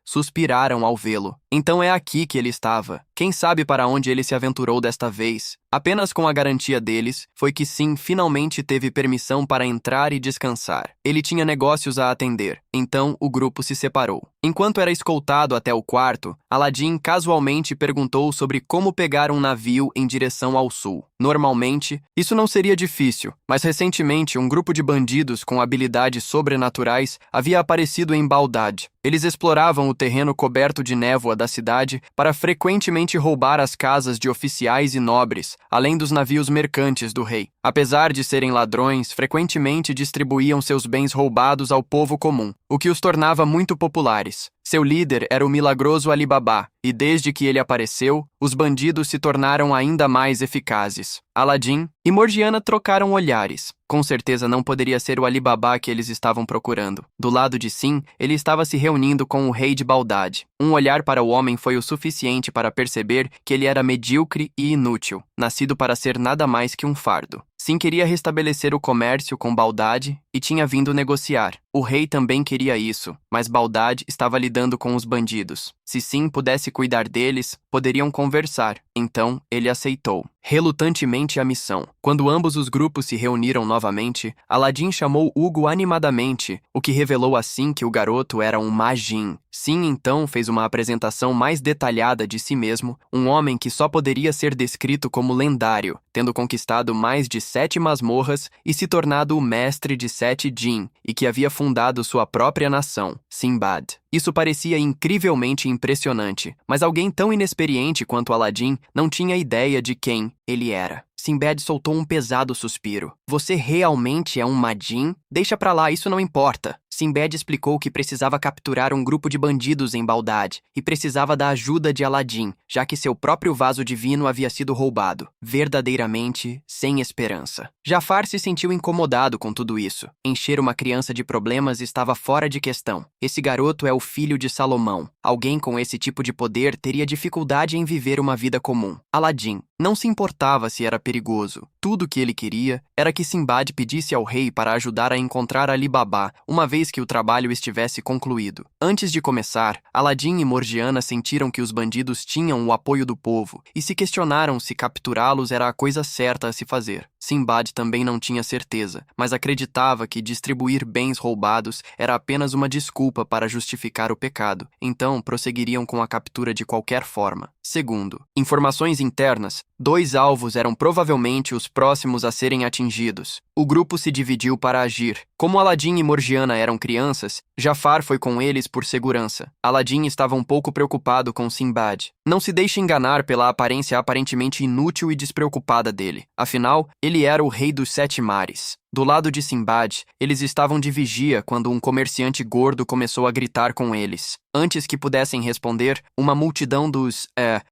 suspiraram ao vê-lo. Então é aqui que ele estava. Quem sabe para onde ele se aventurou desta vez? Apenas com a garantia deles, foi que Sim finalmente teve permissão para entrar e descansar. Ele tinha negócios a atender, então o grupo se separou. Enquanto era escoltado até o quarto, Aladim casualmente perguntou sobre como pegar um navio em direção ao sul. Normalmente, isso não seria difícil, mas recentemente um grupo de bandidos com habilidades sobrenaturais havia aparecido em Baldad. Eles exploravam o terreno coberto de névoa da cidade para frequentemente roubar as casas de oficiais e nobres, além dos navios mercantes do rei. Apesar de serem ladrões, frequentemente distribuíam seus bens roubados ao povo comum, o que os tornava muito populares. Seu líder era o milagroso Ali Baba, e desde que ele apareceu, os bandidos se tornaram ainda mais eficazes. Aladim e Morgiana trocaram olhares. Com certeza não poderia ser o Ali Baba que eles estavam procurando. Do lado de Sim, ele estava se reunindo com o rei de Baldad. Um olhar para o homem foi o suficiente para perceber que ele era medíocre e inútil, nascido para ser nada mais que um fardo. Sim queria restabelecer o comércio com Baldad e tinha vindo negociar. O rei também queria isso, mas Baldad estava lidando com os bandidos. Se Sim pudesse cuidar deles, poderiam conversar. Então, ele aceitou, relutantemente, a missão. Quando ambos os grupos se reuniram novamente, Aladim chamou Hugo animadamente, o que revelou assim que o garoto era um magin. Sim então fez uma apresentação mais detalhada de si mesmo, um homem que só poderia ser descrito como lendário, tendo conquistado mais de 7 masmorras e se tornado o mestre de 7 Jinn, e que havia fundado sua própria nação, Sinbad. Isso parecia incrivelmente impressionante, mas alguém tão inexperiente quanto Aladim não tinha ideia de quem ele era. Sinbad soltou um pesado suspiro. Você realmente é um Majin? Deixa pra lá, isso não importa. Sinbad explicou que precisava capturar um grupo de bandidos em Baldad e precisava da ajuda de Aladim, já que seu próprio vaso divino havia sido roubado. Verdadeiramente sem esperança. Jafar se sentiu incomodado com tudo isso. Encher uma criança de problemas estava fora de questão. Esse garoto é o filho de Salomão. Alguém com esse tipo de poder teria dificuldade em viver uma vida comum. Aladim não se importava se era perigoso. Tudo o que ele queria era que Sinbad pedisse ao rei para ajudar a encontrar Ali Baba, uma vez depois que o trabalho estivesse concluído. Antes de começar, Aladim e Morgiana sentiram que os bandidos tinham o apoio do povo e se questionaram se capturá-los era a coisa certa a se fazer. Sinbad também não tinha certeza, mas acreditava que distribuir bens roubados era apenas uma desculpa para justificar o pecado, então prosseguiriam com a captura de qualquer forma. Segundo, informações internas, 2 alvos eram provavelmente os próximos a serem atingidos. O grupo se dividiu para agir. Como Aladim e Morgiana eram crianças, Jafar foi com eles por segurança. Aladim estava um pouco preocupado com Sinbad. Não se deixe enganar pela aparência aparentemente inútil e despreocupada dele. Afinal, ele era o rei dos 7 mares. Do lado de Sinbad, eles estavam de vigia quando um comerciante gordo começou a gritar com eles. Antes que pudessem responder, uma multidão dos,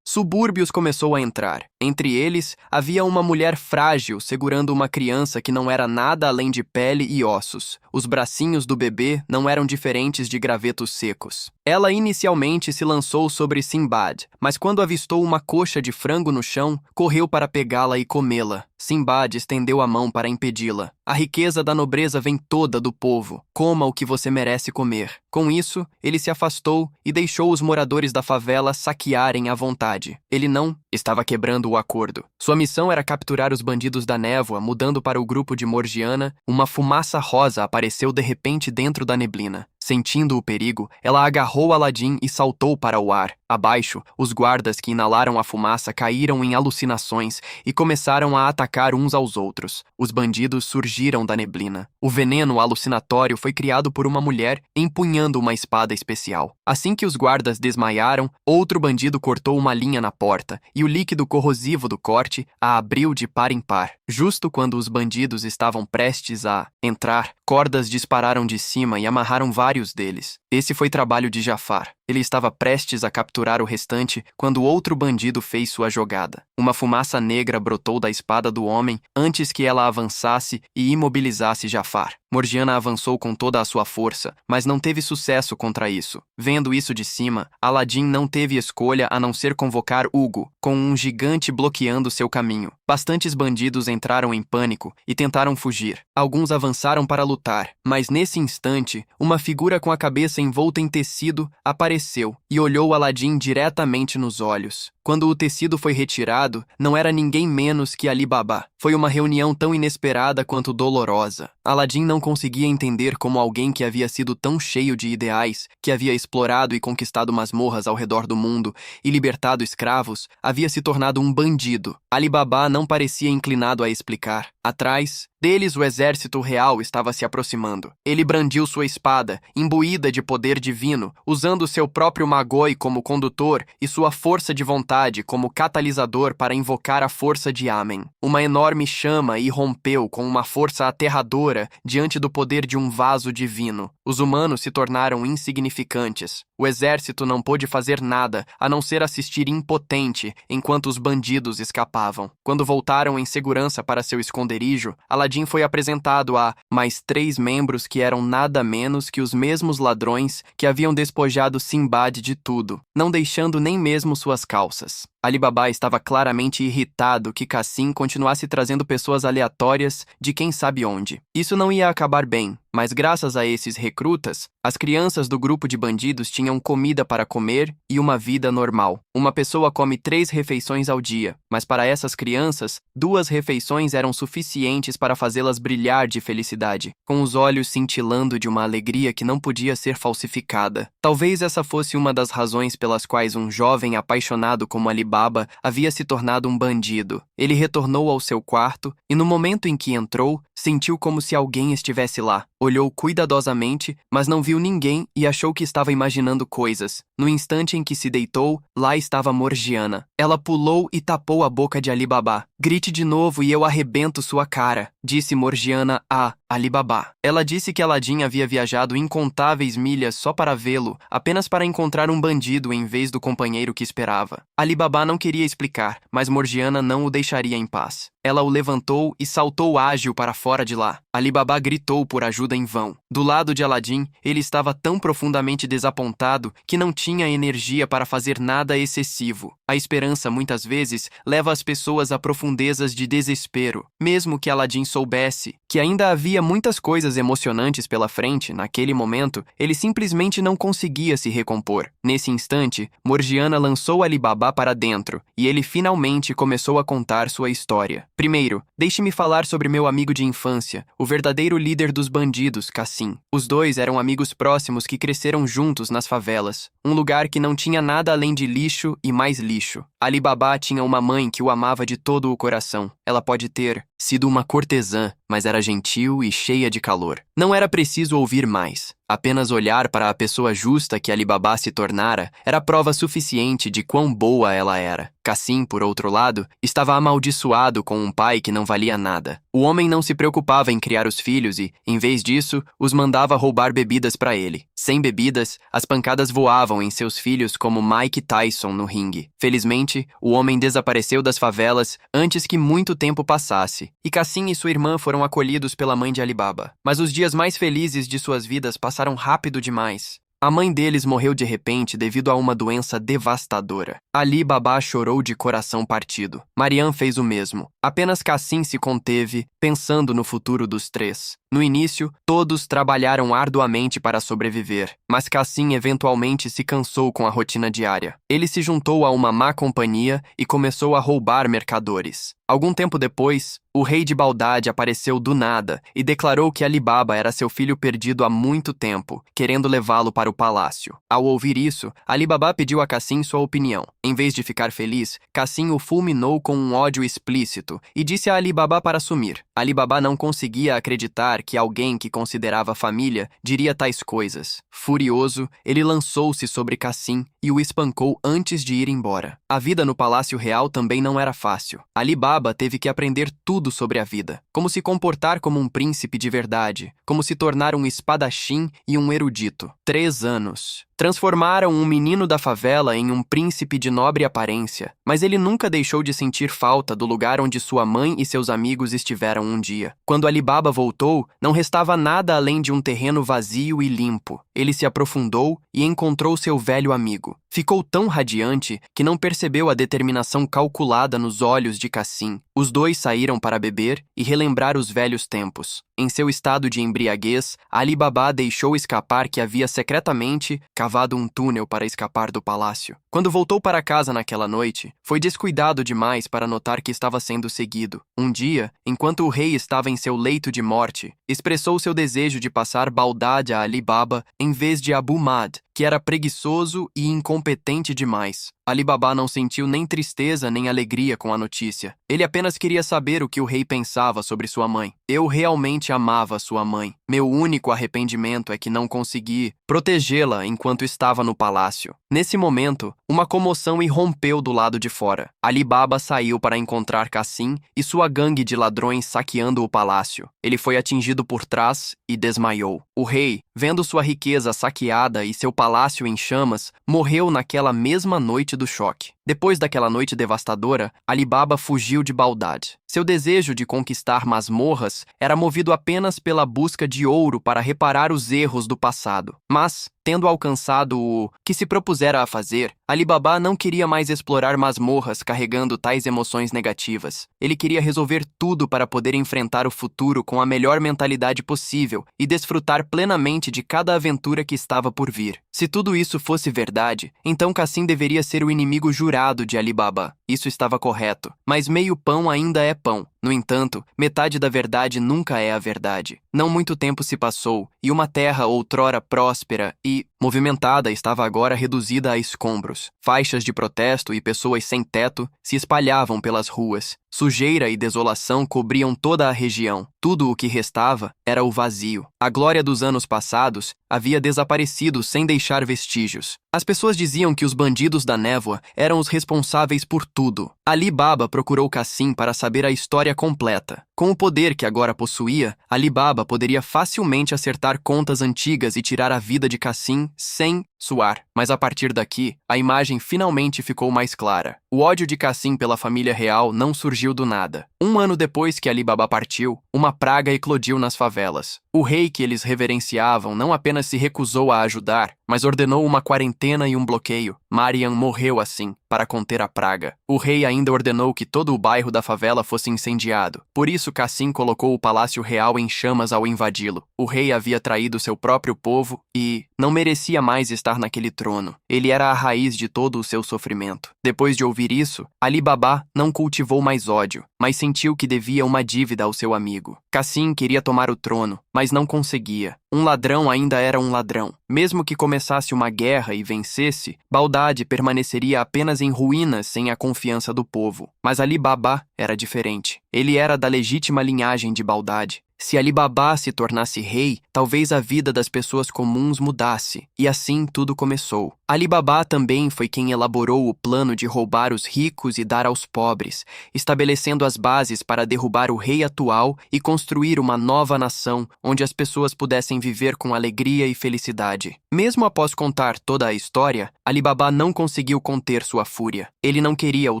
subúrbios começou a entrar. Entre eles, havia uma mulher frágil segurando uma criança que não era nada além de pele e ossos. Os bracinhos do bebê não eram diferentes de gravetos secos. Ela inicialmente se lançou sobre Sinbad, mas quando avistou uma coxa de frango no chão, correu para pegá-la e comê-la. Sinbad estendeu a mão para impedi-la. A riqueza da nobreza vem toda do povo. Coma o que você merece comer. Com isso, ele se afastou e deixou os moradores da favela saquearem à vontade. Ele não estava quebrando o acordo. Sua missão era capturar os bandidos da névoa, mudando para o grupo de Morgiana. Uma fumaça rosa apareceu de repente dentro da neblina. Sentindo o perigo, ela agarrou Aladim e saltou para o ar. Abaixo, os guardas que inalaram a fumaça caíram em alucinações e começaram a atacar uns aos outros. Os bandidos surgiram da neblina. O veneno alucinatório foi criado por uma mulher empunhando uma espada especial. Assim que os guardas desmaiaram, outro bandido cortou uma linha na porta e o líquido corrosivo do corte a abriu de par em par. Justo quando os bandidos estavam prestes a entrar, cordas dispararam de cima e amarraram vários deles. Esse foi trabalho de Jafar. Ele estava prestes a capturar o restante quando outro bandido fez sua jogada. Uma fumaça negra brotou da espada do homem antes que ela avançasse e imobilizasse Jafar. Morgiana avançou com toda a sua força, mas não teve sucesso contra isso. Vendo isso de cima, Aladim não teve escolha a não ser convocar Hugo, com um gigante bloqueando seu caminho. Bastantes bandidos entraram em pânico e tentaram fugir. Alguns avançaram para lutar, mas nesse instante, uma figura com a cabeça envolta em tecido apareceu e olhou Aladim diretamente nos olhos. Quando o tecido foi retirado, não era ninguém menos que Ali Baba. Foi uma reunião tão inesperada quanto dolorosa. Aladim não conseguia entender como alguém que havia sido tão cheio de ideais, que havia explorado e conquistado masmorras ao redor do mundo e libertado escravos, havia se tornado um bandido. Ali Baba não parecia inclinado a explicar. Atrás deles, o exército real estava se aproximando. Ele brandiu sua espada, imbuída de poder divino, usando seu próprio Magoi como condutor e sua força de vontade como catalisador para invocar a força de Amen. Uma enorme chama irrompeu com uma força aterradora diante do poder de um vaso divino. Os humanos se tornaram insignificantes. O exército não pôde fazer nada, a não ser assistir impotente enquanto os bandidos escapavam. Quando voltaram em segurança para seu esconderijo, Aladim foi apresentado a mais 3 membros que eram nada menos que os mesmos ladrões que haviam despojado Sinbad de tudo, não deixando nem mesmo suas calças. Ali Baba estava claramente irritado que Cassim continuasse trazendo pessoas aleatórias de quem sabe onde. Isso não ia acabar bem, mas graças a esses recrutas, as crianças do grupo de bandidos tinham comida para comer e uma vida normal. Uma pessoa come 3 refeições ao dia, mas para essas crianças, 2 refeições eram suficientes para fazê-las brilhar de felicidade, com os olhos cintilando de uma alegria que não podia ser falsificada. Talvez essa fosse uma das razões pelas quais um jovem apaixonado como Ali Baba havia se tornado um bandido. Ele retornou ao seu quarto e, no momento em que entrou, sentiu como se alguém estivesse lá. Olhou cuidadosamente, mas não viu ninguém e achou que estava imaginando coisas. No instante em que se deitou, lá estava Morgiana. Ela pulou e tapou a boca de Ali Baba. "Grite de novo e eu arrebento sua cara", disse Morgiana a Ali Baba. Ela disse que Aladim havia viajado incontáveis milhas só para vê-lo, apenas para encontrar um bandido em vez do companheiro que esperava. Ali Baba não queria explicar, mas Morgiana não o deixaria em paz. Ela o levantou e saltou ágil para fora de lá. Ali Baba gritou por ajuda em vão. Do lado de Aladim, ele estava tão profundamente desapontado que não tinha energia para fazer nada excessivo. A esperança, muitas vezes, leva as pessoas a profundezas de desespero. Mesmo que Aladim soubesse que ainda havia havia muitas coisas emocionantes pela frente, naquele momento, ele simplesmente não conseguia se recompor. Nesse instante, Morgiana lançou Ali Baba para dentro, e ele finalmente começou a contar sua história. Primeiro, deixe-me falar sobre meu amigo de infância, o verdadeiro líder dos bandidos, Cassim. Os dois eram amigos próximos que cresceram juntos nas favelas, um lugar que não tinha nada além de lixo e mais lixo. Ali Baba tinha uma mãe que o amava de todo o coração. Ela pode ter sido uma cortesã, mas era gentil e cheia de calor. Não era preciso ouvir mais. Apenas olhar para a pessoa justa que Ali Baba se tornara era prova suficiente de quão boa ela era. Cassim, por outro lado, estava amaldiçoado com um pai que não valia nada. O homem não se preocupava em criar os filhos e, em vez disso, os mandava roubar bebidas para ele. Sem bebidas, as pancadas voavam em seus filhos como Mike Tyson no ringue. Felizmente, o homem desapareceu das favelas antes que muito tempo passasse, e Cassim e sua irmã foram acolhidos pela mãe de Ali Baba. Mas os dias mais felizes de suas vidas passaram rápido demais. A mãe deles morreu de repente devido a uma doença devastadora. Ali Baba chorou de coração partido. Mariam fez o mesmo. Apenas Cassim se conteve, pensando no futuro dos três. No início, todos trabalharam arduamente para sobreviver, mas Cassim eventualmente se cansou com a rotina diária. Ele se juntou a uma má companhia e começou a roubar mercadores. Algum tempo depois, o rei de Baldade apareceu do nada e declarou que Ali Baba era seu filho perdido há muito tempo, querendo levá-lo para o palácio. Ao ouvir isso, Ali Baba pediu a Cassim sua opinião. Em vez de ficar feliz, Cassim o fulminou com um ódio explícito e disse a Ali Baba para sumir. Ali Baba não conseguia acreditar que alguém que considerava família diria tais coisas. Furioso, ele lançou-se sobre Cassim e o espancou antes de ir embora. A vida no Palácio Real também não era fácil. Ali Baba teve que aprender tudo sobre a vida, como se comportar como um príncipe de verdade, como se tornar um espadachim e um erudito. 3 anos. Transformaram um menino da favela em um príncipe de nobre aparência, mas ele nunca deixou de sentir falta do lugar onde sua mãe e seus amigos estiveram um dia. Quando Ali Baba voltou, não restava nada além de um terreno vazio e limpo. Ele se aprofundou e encontrou seu velho amigo. Ficou tão radiante que não percebeu a determinação calculada nos olhos de Cassim. Os dois saíram para beber e relembrar os velhos tempos. Em seu estado de embriaguez, Ali Baba deixou escapar que havia secretamente cavado um túnel para escapar do palácio. Quando voltou para casa naquela noite, foi descuidado demais para notar que estava sendo seguido. Um dia, enquanto o rei estava em seu leito de morte, expressou seu desejo de passar Baldade a Ali Baba em vez de Abu Mad, que era preguiçoso e incompetente demais. Ali Baba não sentiu nem tristeza nem alegria com a notícia. Ele apenas queria saber o que o rei pensava sobre sua mãe. Eu realmente amava sua mãe. Meu único arrependimento é que não consegui protegê-la enquanto estava no palácio. Nesse momento, uma comoção irrompeu do lado de fora. Ali Baba saiu para encontrar Cassim e sua gangue de ladrões saqueando o palácio. Ele foi atingido por trás e desmaiou. O rei, vendo sua riqueza saqueada e seu palácio em chamas, morreu naquela mesma noite do choque. Depois daquela noite devastadora, Ali Baba fugiu de Baldade. Seu desejo de conquistar masmorras era movido apenas pela busca de ouro para reparar os erros do passado. Mas, tendo alcançado o que se propusera a fazer, Ali Baba não queria mais explorar masmorras carregando tais emoções negativas. Ele queria resolver tudo para poder enfrentar o futuro com a melhor mentalidade possível e desfrutar plenamente de cada aventura que estava por vir. Se tudo isso fosse verdade, então Cassim deveria ser o inimigo jurado de Ali Baba. Isso estava correto, mas meio pão ainda é pão. No entanto, metade da verdade nunca é a verdade. Não muito tempo se passou, e uma terra outrora próspera e movimentada estava agora reduzida a escombros. Faixas de protesto e pessoas sem teto se espalhavam pelas ruas. Sujeira e desolação cobriam toda a região. Tudo o que restava era o vazio. A glória dos anos passados havia desaparecido sem deixar vestígios. As pessoas diziam que os bandidos da névoa eram os responsáveis por tudo. Ali Baba procurou Cassim para saber a história completa. Com o poder que agora possuía, Ali Baba poderia facilmente acertar contas antigas e tirar a vida de Cassim sem suar. Mas a partir daqui, a imagem finalmente ficou mais clara. O ódio de Cassim pela família real não surgiu do nada. Um ano depois que Ali Baba partiu, uma praga eclodiu nas favelas. O rei que eles reverenciavam não apenas se recusou a ajudar, mas ordenou uma quarentena e um bloqueio. Mariam morreu assim, para conter a praga. O rei ainda ordenou que todo o bairro da favela fosse incendiado. Por isso, Cassim colocou o palácio real em chamas ao invadi-lo. O rei havia traído seu próprio povo e não merecia mais estar naquele trono. Ele era a raiz de todo o seu sofrimento. Depois de ouvir isso, Ali Baba não cultivou mais ódio, mas sentiu que devia uma dívida ao seu amigo. Cassim queria tomar o trono, mas não conseguia. Um ladrão ainda era um ladrão. Mesmo que começasse uma guerra e vencesse, Bagdade permaneceria apenas em ruínas sem a confiança do povo. Mas Ali Baba era diferente. Ele era da legítima linhagem de Bagdade. Se Ali Baba se tornasse rei, talvez a vida das pessoas comuns mudasse. E assim tudo começou. Ali Baba também foi quem elaborou o plano de roubar os ricos e dar aos pobres, estabelecendo as bases para derrubar o rei atual e construir uma nova nação onde as pessoas pudessem viver com alegria e felicidade. Mesmo após contar toda a história, Ali Baba não conseguiu conter sua fúria. Ele não queria o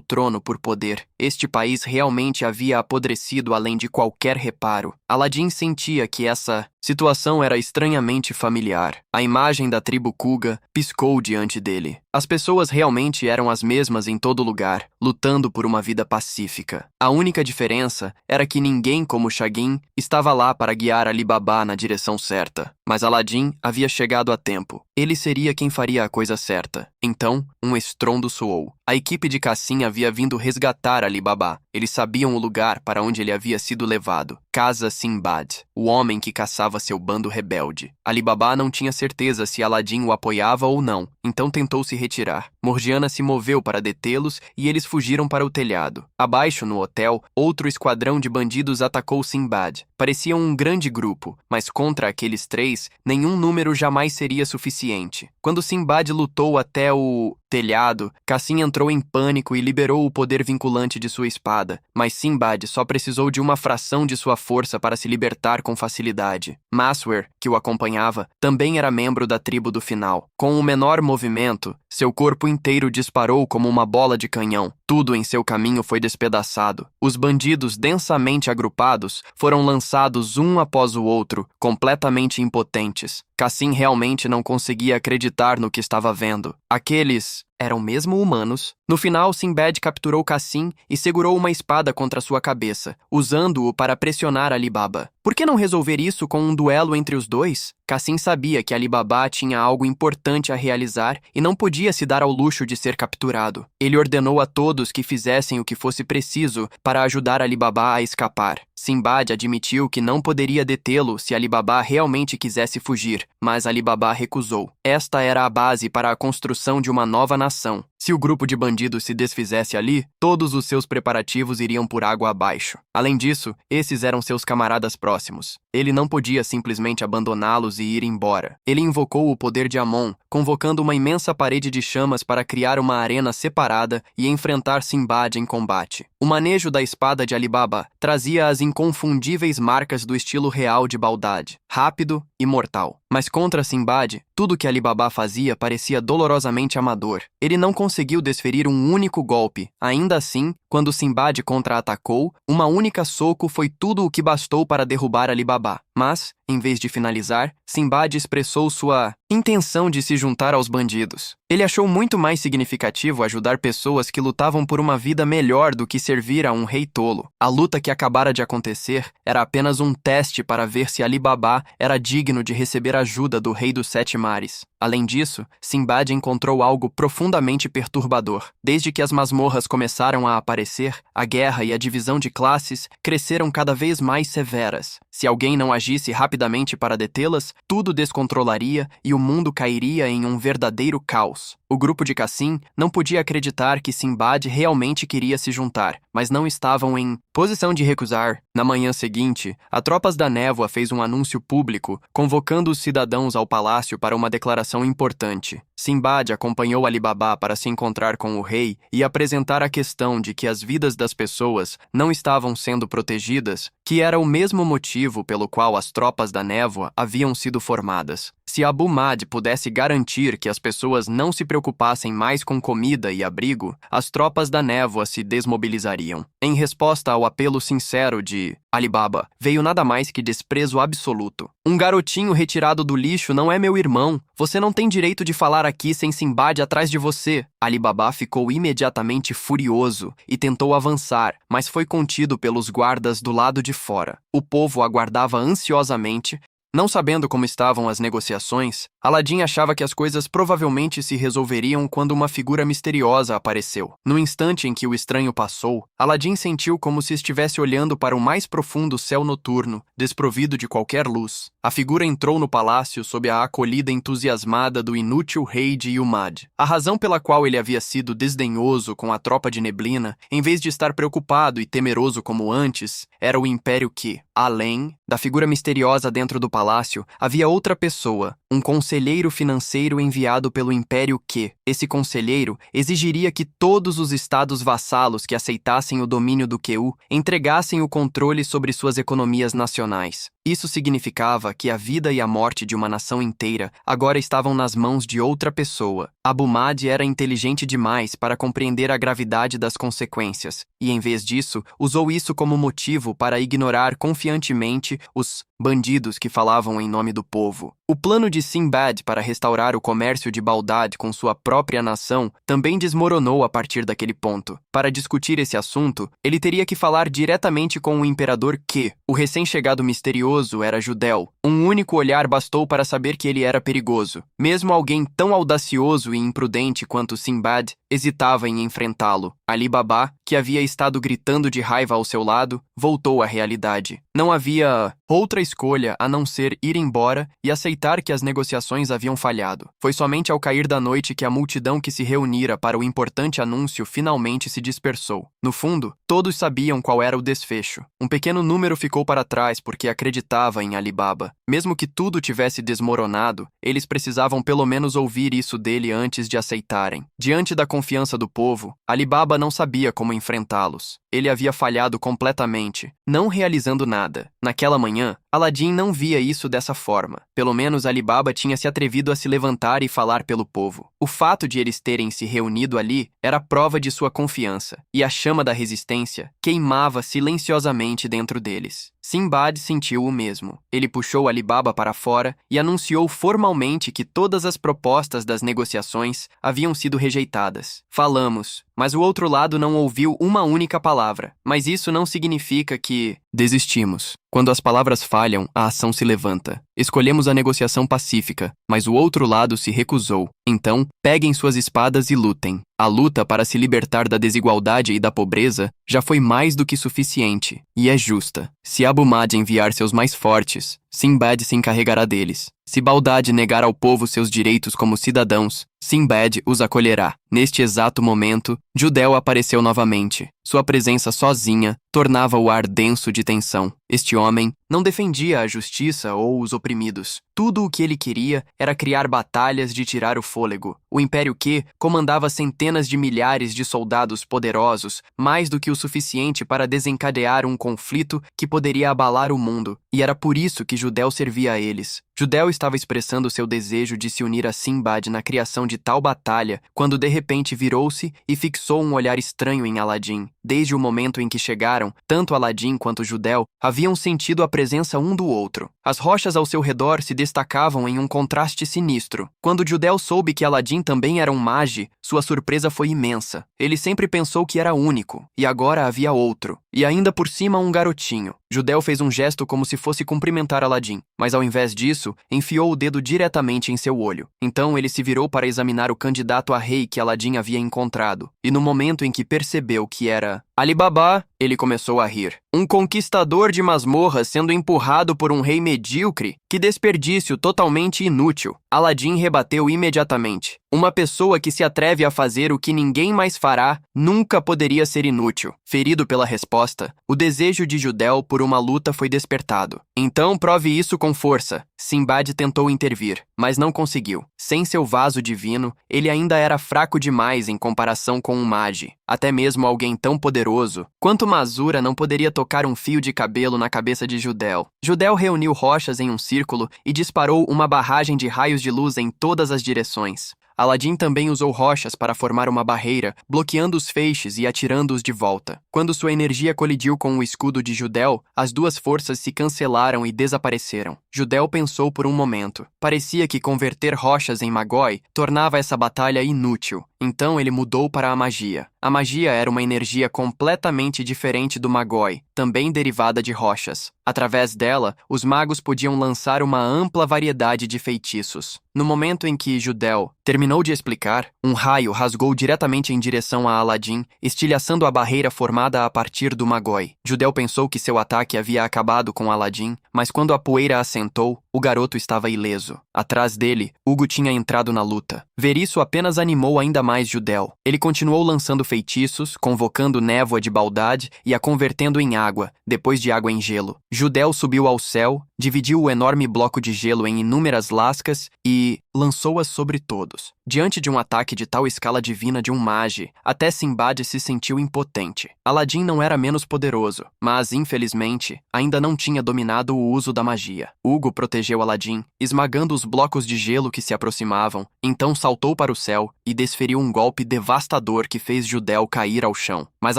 trono por poder. Este país realmente havia apodrecido além de qualquer reparo. Aladdin sentia que essa situação era estranhamente familiar. A imagem da tribo Kuga piscou diante dele. As pessoas realmente eram as mesmas em todo lugar, lutando por uma vida pacífica. A única diferença era que ninguém como Shagin estava lá para guiar Ali Baba na direção certa. Mas Aladdin havia chegado a tempo. Ele seria quem faria a coisa certa. Então, um estrondo soou. A equipe de Cassim havia vindo resgatar Ali Baba. Eles sabiam o lugar para onde ele havia sido levado. Casa Sinbad, o homem que caçava seu bando rebelde. Ali Baba não tinha certeza se Aladdin o apoiava ou não, então tentou se retirar. Morgiana se moveu para detê-los e eles fugiram para o telhado. Abaixo, no hotel, outro esquadrão de bandidos atacou Sinbad. Pareciam um grande grupo, mas contra aqueles três, nenhum número jamais seria suficiente. Quando Sinbad lutou até o telhado, Cassim entrou em pânico e liberou o poder vinculante de sua espada, mas Sinbad só precisou de uma fração de sua força para se libertar com facilidade. Maswer, que o acompanhava, também era membro da tribo do final. Com o menor movimento, seu corpo inteiro disparou como uma bola de canhão. Tudo em seu caminho foi despedaçado. Os bandidos densamente agrupados foram lançados um após o outro, completamente impotentes. Cassim realmente não conseguia acreditar no que estava vendo. Aqueles eram mesmo humanos. No final, Sinbad capturou Cassim e segurou uma espada contra sua cabeça, usando-o para pressionar Ali Baba. Por que não resolver isso com um duelo entre os dois? Cassim sabia que Ali Baba tinha algo importante a realizar e não podia se dar ao luxo de ser capturado. Ele ordenou a todos que fizessem o que fosse preciso para ajudar Ali Baba a escapar. Sinbad admitiu que não poderia detê-lo se Ali Baba realmente quisesse fugir, mas Ali Baba recusou. Esta era a base para a construção de uma nova nação. Se o grupo de bandidos se desfizesse ali, todos os seus preparativos iriam por água abaixo. Além disso, esses eram seus camaradas próximos. Ele não podia simplesmente abandoná-los e ir embora. Ele invocou o poder de Amon, convocando uma imensa parede de chamas para criar uma arena separada e enfrentar Sinbad em combate. O manejo da espada de Ali Baba trazia as inconfundíveis marcas do estilo real de Bagdade, rápido e mortal. Mas contra Sinbad, tudo que Ali Baba fazia parecia dolorosamente amador. Ele não conseguiu desferir um único golpe. Ainda assim, quando Sinbad contra-atacou, uma única soco foi tudo o que bastou para derrubar Ali Baba. Mas, em vez de finalizar, Sinbad expressou sua intenção de se juntar aos bandidos. Ele achou muito mais significativo ajudar pessoas que lutavam por uma vida melhor do que servir a um rei tolo. A luta que acabara de acontecer era apenas um teste para ver se Ali Baba era digno de receber ajuda do rei dos sete mares. Além disso, Sinbad encontrou algo profundamente perturbador. Desde que as masmorras começaram a aparecer, a guerra e a divisão de classes cresceram cada vez mais severas. Se alguém não agisse rapidamente para detê-las, tudo descontrolaria e o mundo cairia em um verdadeiro caos. O grupo de Cassim não podia acreditar que Sinbad realmente queria se juntar, mas não estavam em posição de recusar. Na manhã seguinte, a Tropas da Névoa fez um anúncio público, convocando os cidadãos ao palácio para uma declaração importante. Sinbad acompanhou Ali Baba para se encontrar com o rei e apresentar a questão de que as vidas das pessoas não estavam sendo protegidas, que era o mesmo motivo pelo qual as Tropas da Névoa haviam sido formadas. Se Abu Mahd pudesse garantir que as pessoas não se preocupassem mais com comida e abrigo, as Tropas da Névoa se desmobilizariam. Em resposta ao apelo sincero de Ali Baba, veio nada mais que desprezo absoluto. Um garotinho retirado do lixo não é meu irmão. Você não tem direito de falar aqui sem Sinbad atrás de você. Ali Baba ficou imediatamente furioso e tentou avançar, mas foi contido pelos guardas do lado de fora. O povo aguardava ansiosamente. Não sabendo como estavam as negociações, Aladim achava que as coisas provavelmente se resolveriam quando uma figura misteriosa apareceu. No instante em que o estranho passou, Aladim sentiu como se estivesse olhando para o mais profundo céu noturno, desprovido de qualquer luz. A figura entrou no palácio sob a acolhida entusiasmada do inútil rei de Yumad. A razão pela qual ele havia sido desdenhoso com a tropa de neblina, em vez de estar preocupado e temeroso como antes, era o império que, além da figura misteriosa dentro do palácio, havia outra pessoa, um conselheiro financeiro enviado pelo império que, esse conselheiro, exigiria que todos os estados vassalos que aceitassem o domínio do Queu entregassem o controle sobre suas economias nacionais. Isso significava que a vida e a morte de uma nação inteira agora estavam nas mãos de outra pessoa. Abu Mahd era inteligente demais para compreender a gravidade das consequências, e em vez disso, usou isso como motivo para ignorar confiantemente os bandidos que falavam em nome do povo. O plano de Sinbad para restaurar o comércio de Bagdad com sua própria nação também desmoronou a partir daquele ponto. Para discutir esse assunto, ele teria que falar diretamente com o imperador que, o recém-chegado misterioso, era judeu. Um único olhar bastou para saber que ele era perigoso. Mesmo alguém tão audacioso e imprudente quanto Sinbad hesitava em enfrentá-lo. Ali Baba, que havia estado gritando de raiva ao seu lado, voltou à realidade. Não havia outra escolha a não ser ir embora e aceitar que as negociações haviam falhado. Foi somente ao cair da noite que a multidão que se reunira para o importante anúncio finalmente se dispersou. No fundo, todos sabiam qual era o desfecho. Um pequeno número ficou para trás porque acreditava em Ali Baba. Mesmo que tudo tivesse desmoronado, eles precisavam pelo menos ouvir isso dele antes de aceitarem. Diante da confiança do povo, Ali Baba não sabia como enfrentá-los. Ele havia falhado completamente, não realizando nada. Naquela manhã, Aladim não via isso dessa forma. Pelo menos Ali Baba tinha se atrevido a se levantar e falar pelo povo. O fato de eles terem se reunido ali era prova de sua confiança, e a chama da resistência queimava silenciosamente dentro deles. Sinbad sentiu o mesmo. Ele puxou Ali Baba para fora e anunciou formalmente que todas as propostas das negociações haviam sido rejeitadas. Falamos, mas o outro lado não ouviu uma única palavra. Mas isso não significa que desistimos. Quando as palavras falham, a ação se levanta. Escolhemos a negociação pacífica, mas o outro lado se recusou. Então, peguem suas espadas e lutem. A luta para se libertar da desigualdade e da pobreza já foi mais do que suficiente, e é justa. Se Abu Mahd enviar seus mais fortes, Sinbad se encarregará deles. Se Bagdad negar ao povo seus direitos como cidadãos, Sinbad os acolherá. Neste exato momento, Judeu apareceu novamente. Sua presença sozinha tornava o ar denso de tensão. Este homem não defendia a justiça ou os oprimidos. Tudo o que ele queria era criar batalhas de tirar o fôlego. O Império que comandava centenas de milhares de soldados poderosos, mais do que o suficiente para desencadear um conflito que poderia abalar o mundo. E era por isso que Judeu servia a eles. Judeu estava expressando seu desejo de se unir a Sinbad na criação de tal batalha, quando de repente virou-se e fixou um olhar estranho em Aladim. Desde o momento em que chegaram, tanto Aladim quanto Judeu haviam sentido a presença um do outro. As rochas ao seu redor se destacavam em um contraste sinistro. Quando Judeu soube que Aladim também era um mage, sua surpresa foi imensa. Ele sempre pensou que era único, e agora havia outro. E ainda por cima um garotinho. Judeu fez um gesto como se fosse cumprimentar Aladim, mas ao invés disso, enfiou o dedo diretamente em seu olho. Então ele se virou para examinar o candidato a rei que Aladim havia encontrado, e no momento em que percebeu que era Ali Baba, ele começou a rir. Um conquistador de masmorras sendo empurrado por um rei medíocre? Que desperdício totalmente inútil. Aladim rebateu imediatamente. Uma pessoa que se atreve a fazer o que ninguém mais fará nunca poderia ser inútil. Ferido pela resposta, o desejo de Judel por uma luta foi despertado. Então prove isso com força. Sinbad tentou intervir, mas não conseguiu. Sem seu vaso divino, ele ainda era fraco demais em comparação com um mage. Até mesmo alguém tão poderoso quanto Mazura não poderia tocar um fio de cabelo na cabeça de Judel. Judel reuniu rochas em um círculo e disparou uma barragem de raios de luz em todas as direções. Aladdin também usou rochas para formar uma barreira, bloqueando os feixes e atirando-os de volta. Quando sua energia colidiu com o escudo de Judel, as duas forças se cancelaram e desapareceram. Judel pensou por um momento. Parecia que converter rochas em Magoi tornava essa batalha inútil. Então ele mudou para a magia. A magia era uma energia completamente diferente do Magoi, também derivada de rochas. Através dela, os magos podiam lançar uma ampla variedade de feitiços. No momento em que Judel terminou de explicar, um raio rasgou diretamente em direção a Aladdin, estilhaçando a barreira formada a partir do Magoi. Judel pensou que seu ataque havia acabado com Aladdin, mas quando a poeira assentou, o garoto estava ileso. Atrás dele, Hugo tinha entrado na luta. Ver isso apenas animou ainda mais Judel. Ele continuou lançando feitiços, convocando névoa de Baldad e a convertendo em água, depois de água em gelo. Judel subiu ao céu, dividiu o enorme bloco de gelo em inúmeras lascas e lançou-as sobre todos. Diante de um ataque de tal escala divina de um mage, até Sinbad se sentiu impotente. Aladdin não era menos poderoso, mas, infelizmente, ainda não tinha dominado o uso da magia. Hugo protegeu Aladdin, esmagando os blocos de gelo que se aproximavam, então saltou para o céu e desferiu um golpe devastador que fez Judel cair ao chão. Mas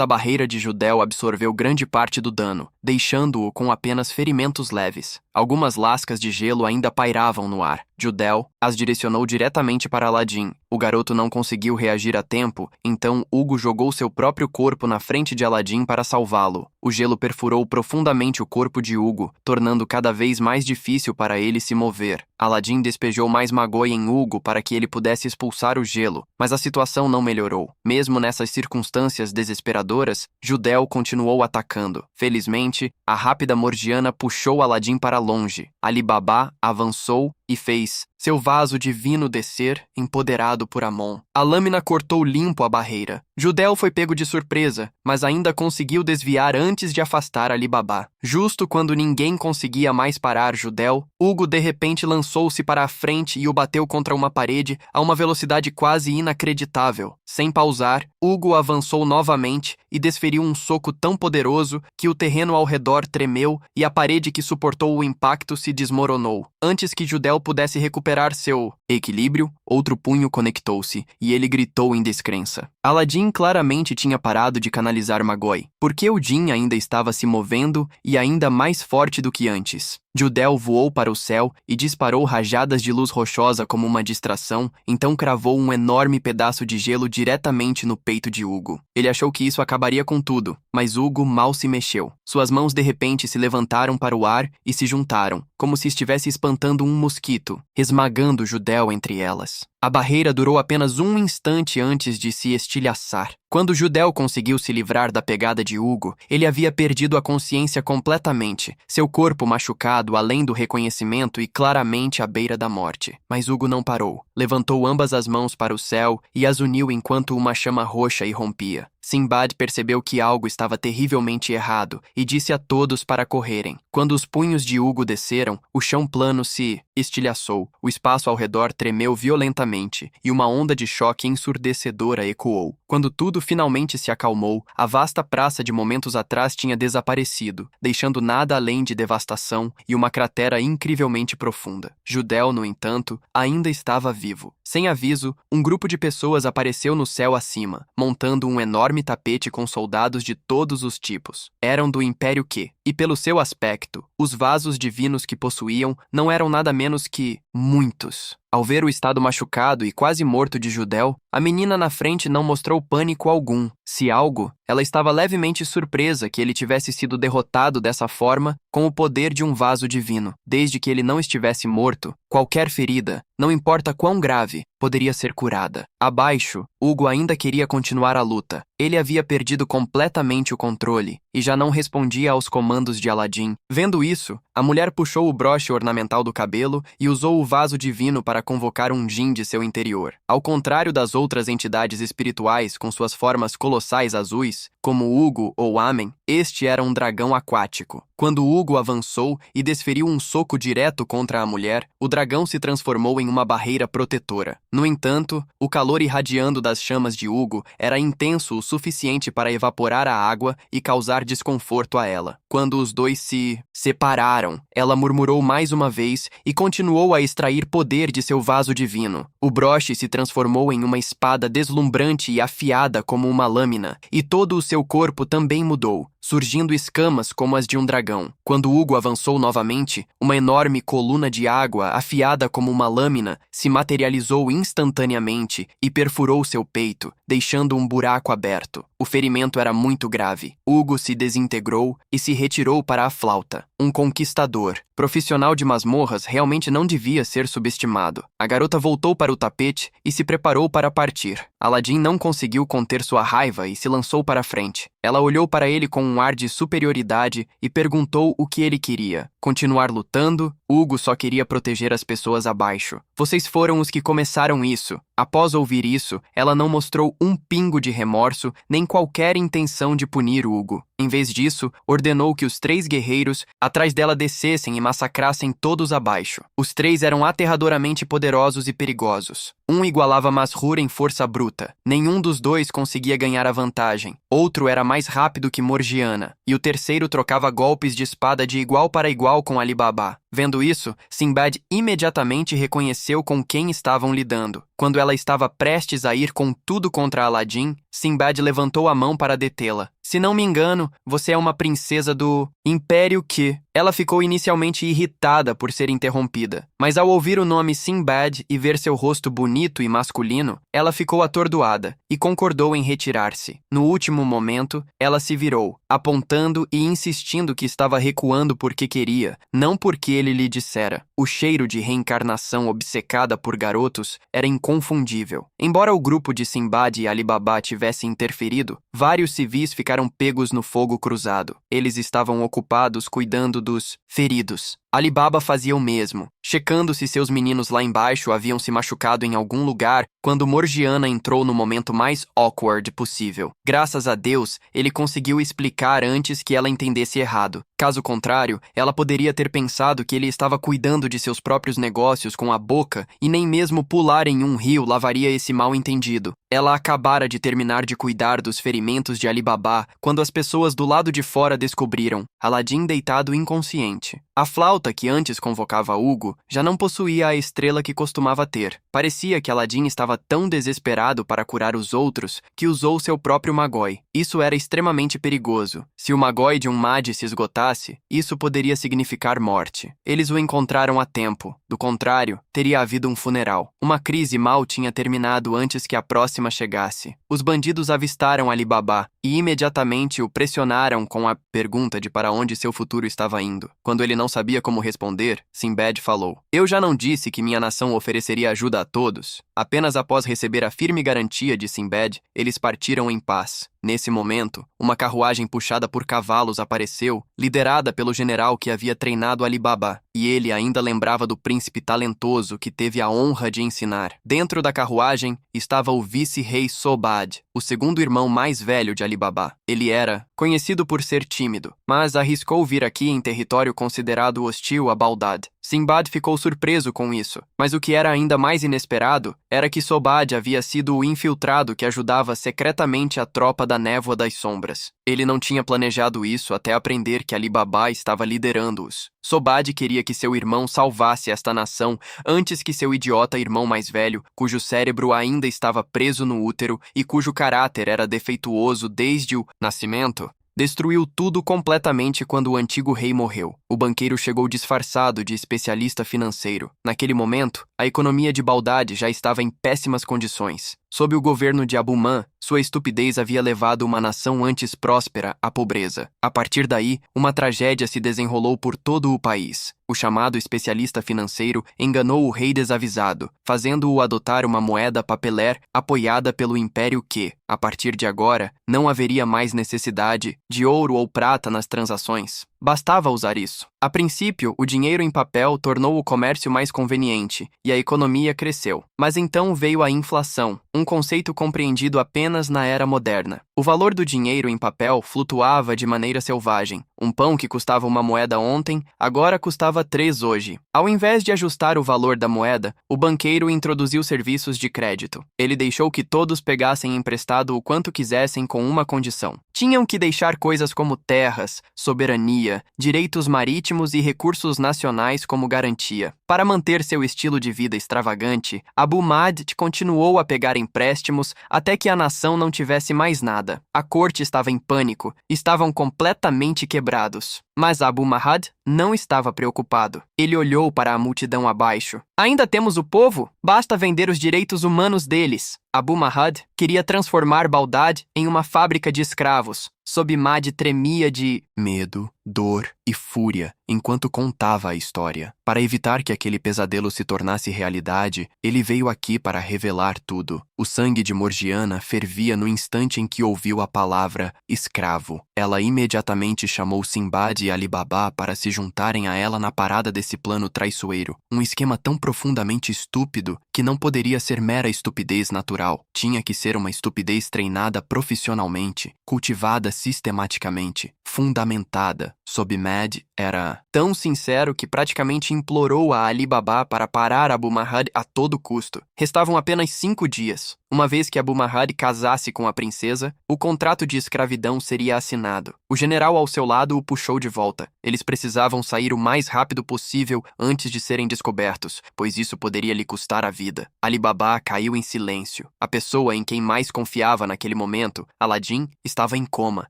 a barreira de Judel absorveu grande parte do dano, deixando-o com apenas ferimentos leves. Algumas lascas de gelo ainda pairavam no ar. Judel as direcionou diretamente para Aladdin. O garoto não conseguiu reagir a tempo, então Hugo jogou seu próprio corpo na frente de Aladdin para salvá-lo. O gelo perfurou profundamente o corpo de Hugo, tornando cada vez mais difícil para ele se mover. Aladdin despejou mais Magoi em Hugo para que ele pudesse expulsar o gelo, mas a situação não melhorou. Mesmo nessas circunstâncias desesperadoras, Judel continuou atacando. Felizmente, a rápida Morgiana puxou Aladdin para longe. Ali Baba avançou e fez seu vaso divino descer, empoderado por Amon. A lâmina cortou limpo a barreira. Judel foi pego de surpresa, mas ainda conseguiu desviar antes de afastar Ali Baba. Justo quando ninguém conseguia mais parar Judel, Hugo de repente lançou-se para a frente e o bateu contra uma parede a uma velocidade quase inacreditável. Sem pausar, Hugo avançou novamente e desferiu um soco tão poderoso que o terreno ao redor tremeu e a parede que suportou o impacto se desmoronou. Antes que Judel pudesse recuperar seu equilíbrio, outro punho conectou-se e ele gritou em descrença. Aladdin claramente tinha parado de canalizar Magoi, porque o Jin ainda estava se movendo e ainda mais forte do que antes. Judel voou para o céu e disparou rajadas de luz rochosa como uma distração, então cravou um enorme pedaço de gelo diretamente no peito de Hugo. Ele achou que isso acabaria com tudo, mas Hugo mal se mexeu. Suas mãos de repente se levantaram para o ar e se juntaram, como se estivesse espantando um mosquito, esmagando Judel entre elas. A barreira durou apenas um instante antes de se estilhaçar. Quando Judel conseguiu se livrar da pegada de Hugo, ele havia perdido a consciência completamente, seu corpo machucado além do reconhecimento e claramente à beira da morte. Mas Hugo não parou. Levantou ambas as mãos para o céu e as uniu enquanto uma chama roxa irrompia. Sinbad percebeu que algo estava terrivelmente errado e disse a todos para correrem. Quando os punhos de Hugo desceram, o chão plano se estilhaçou, o espaço ao redor tremeu violentamente e uma onda de choque ensurdecedora ecoou. Quando tudo finalmente se acalmou, a vasta praça de momentos atrás tinha desaparecido, deixando nada além de devastação e uma cratera incrivelmente profunda. Judel, no entanto, ainda estava vivo. Sem aviso, um grupo de pessoas apareceu no céu acima, montando um enorme tapete com soldados de todos os tipos. Eram do Império Q, e pelo seu aspecto, os vasos divinos que possuíam não eram nada menos que muitos. Ao ver o estado machucado e quase morto de Judel, a menina na frente não mostrou pânico algum. Se algo, ela estava levemente surpresa que ele tivesse sido derrotado dessa forma com o poder de um vaso divino. Desde que ele não estivesse morto, qualquer ferida, não importa quão grave, poderia ser curada. Abaixo, Hugo ainda queria continuar a luta. Ele havia perdido completamente o controle e já não respondia aos comandos de Aladdin. Vendo isso, A mulher puxou o broche ornamental do cabelo e usou o vaso divino para convocar um djinn de seu interior. Ao contrário das outras entidades espirituais com suas formas colossais azuis, como Ugo ou Amen, este era um dragão aquático. Quando Ugo avançou e desferiu um soco direto contra a mulher, o dragão se transformou em uma barreira protetora. No entanto, o calor irradiando das chamas de Ugo era intenso o suficiente para evaporar a água e causar desconforto a ela. Quando os dois se separaram, ela murmurou mais uma vez e continuou a extrair poder de seu vaso divino. O broche se transformou em uma espada deslumbrante e afiada como uma lâmina, e todo o seu corpo também mudou, surgindo escamas como as de um dragão. Quando Ugo avançou novamente, uma enorme coluna de água, afiada como uma lâmina, se materializou instantaneamente e perfurou seu peito, deixando um buraco aberto. O ferimento era muito grave. Ugo se desintegrou e se retirou para a flauta. Um conquistador, profissional de masmorras, realmente não devia ser subestimado. A garota voltou para o tapete e se preparou para partir. Aladdin não conseguiu conter sua raiva e se lançou para a frente. Ela olhou para ele com um ar de superioridade e perguntou o que ele queria. Continuar lutando? Ugo só queria proteger as pessoas abaixo. Vocês foram os que começaram isso. Após ouvir isso, ela não mostrou um pingo de remorso nem qualquer intenção de punir Ugo. Em vez disso, ordenou que os 3 guerreiros atrás dela descessem e massacrassem todos abaixo. Os 3 eram aterradoramente poderosos e perigosos. Um igualava Masrur em força bruta. Nenhum dos 2 conseguia ganhar a vantagem. Outro era mais rápido que Morgiana. E o terceiro trocava golpes de espada de igual para igual com Ali Baba. Vendo isso, Sinbad imediatamente reconheceu com quem estavam lidando. Quando ela estava prestes a ir com tudo contra Aladdin, Sinbad levantou a mão para detê-la. Se não me engano, você é uma princesa do Império que... Ela ficou inicialmente irritada por ser interrompida, mas ao ouvir o nome Sinbad e ver seu rosto bonito e masculino, ela ficou atordoada e concordou em retirar-se. No último momento, ela se virou, apontando e insistindo que estava recuando porque queria, não porque ele lhe dissera. O cheiro de reencarnação obcecada por garotos era inconfundível. Embora o grupo de Sinbad e Ali Baba tivesse interferido, vários civis ficaram pegos no fogo cruzado. Eles estavam ocupados cuidando dos feridos. Ali Baba fazia o mesmo, checando se seus meninos lá embaixo haviam se machucado em algum lugar quando Morgiana entrou no momento mais awkward possível. Graças a Deus, ele conseguiu explicar antes que ela entendesse errado. Caso contrário, ela poderia ter pensado que ele estava cuidando de seus próprios negócios com a boca e nem mesmo pular em um rio lavaria esse mal-entendido. Ela acabara de terminar de cuidar dos ferimentos de Ali Baba quando as pessoas do lado de fora descobriram Aladdin deitado inconsciente. A flauta que antes convocava Ugo já não possuía a estrela que costumava ter. Parecia que Aladdin estava tão desesperado para curar os outros que usou seu próprio magói. Isso era extremamente perigoso. Se o magói de um mage se esgotasse, isso poderia significar morte. Eles o encontraram a tempo. Do contrário, teria havido um funeral. Uma crise mal tinha terminado antes que a próxima chegasse. Os bandidos avistaram Ali Baba e imediatamente o pressionaram com a pergunta de para onde seu futuro estava indo. Quando ele não sabia como responder, Sinbad falou: "Eu já não disse que minha nação ofereceria ajuda a todos?" Apenas após receber a firme garantia de Sinbad, eles partiram em paz. Nesse momento, uma carruagem puxada por cavalos apareceu, liderada pelo general que havia treinado Ali Baba, e ele ainda lembrava do príncipe talentoso que teve a honra de ensinar. Dentro da carruagem estava o vice-rei Sobad, o segundo irmão mais velho de Ali Baba. Ele era conhecido por ser tímido, mas arriscou vir aqui em território considerado hostil a Bagdad. Sinbad ficou surpreso com isso, mas o que era ainda mais inesperado era que Sobad havia sido o infiltrado que ajudava secretamente a tropa da Névoa das Sombras. Ele não tinha planejado isso até aprender que Ali Baba estava liderando-os. Sobad queria que seu irmão salvasse esta nação antes que seu idiota irmão mais velho, cujo cérebro ainda estava preso no útero e cujo caráter era defeituoso desde o nascimento, destruiu tudo completamente quando o antigo rei morreu. O banqueiro chegou disfarçado de especialista financeiro. Naquele momento, a economia de Bagdad já estava em péssimas condições. Sob o governo de Abu-Man, sua estupidez havia levado uma nação antes próspera à pobreza. A partir daí, uma tragédia se desenrolou por todo o país. O chamado especialista financeiro enganou o rei desavisado, fazendo-o adotar uma moeda papeler apoiada pelo império que, a partir de agora, não haveria mais necessidade de ouro ou prata nas transações. Bastava usar isso. A princípio, o dinheiro em papel tornou o comércio mais conveniente e a economia cresceu. Mas então veio a inflação, um conceito compreendido apenas na era moderna. O valor do dinheiro em papel flutuava de maneira selvagem. Um pão que custava uma moeda ontem, agora custava 3 hoje. Ao invés de ajustar o valor da moeda, o banqueiro introduziu serviços de crédito. Ele deixou que todos pegassem emprestado o quanto quisessem com uma condição. Tinham que deixar coisas como terras, soberania, direitos marítimos e recursos nacionais como garantia. Para manter seu estilo de vida extravagante, Abu Mahd continuou a pegar empréstimos até que a nação não tivesse mais nada. A corte estava em pânico, estavam completamente quebrados. Mas Abu Mahd não estava preocupado. Ele olhou para a multidão abaixo. Ainda temos o povo? Basta vender os direitos humanos deles. Abu Mahd queria transformar Bagdad em uma fábrica de escravos. Sob Mahd tremia de medo, dor e fúria enquanto contava a história. Para evitar que aquele pesadelo se tornasse realidade, ele veio aqui para revelar tudo. O sangue de Morgiana fervia no instante em que ouviu a palavra escravo. Ela imediatamente chamou Sinbad e Ali Baba para se juntarem a ela na parada desse plano traiçoeiro. Um esquema tão profundamente estúpido que não poderia ser mera estupidez natural. Tinha que ser uma estupidez treinada profissionalmente, cultivada sistematicamente, fundamentada. Sob Mahd era tão sincero que praticamente implorou a Ali Baba para parar Abu Mahd a todo custo. Restavam apenas 5 dias. Uma vez que Abu Mahd casasse com a princesa, o contrato de escravidão seria assinado. O general ao seu lado o puxou de volta. Eles precisavam sair o mais rápido possível antes de serem descobertos, pois isso poderia lhe custar a vida. Ali Baba caiu em silêncio. A pessoa em quem mais confiava naquele momento, Aladdin, estava em coma,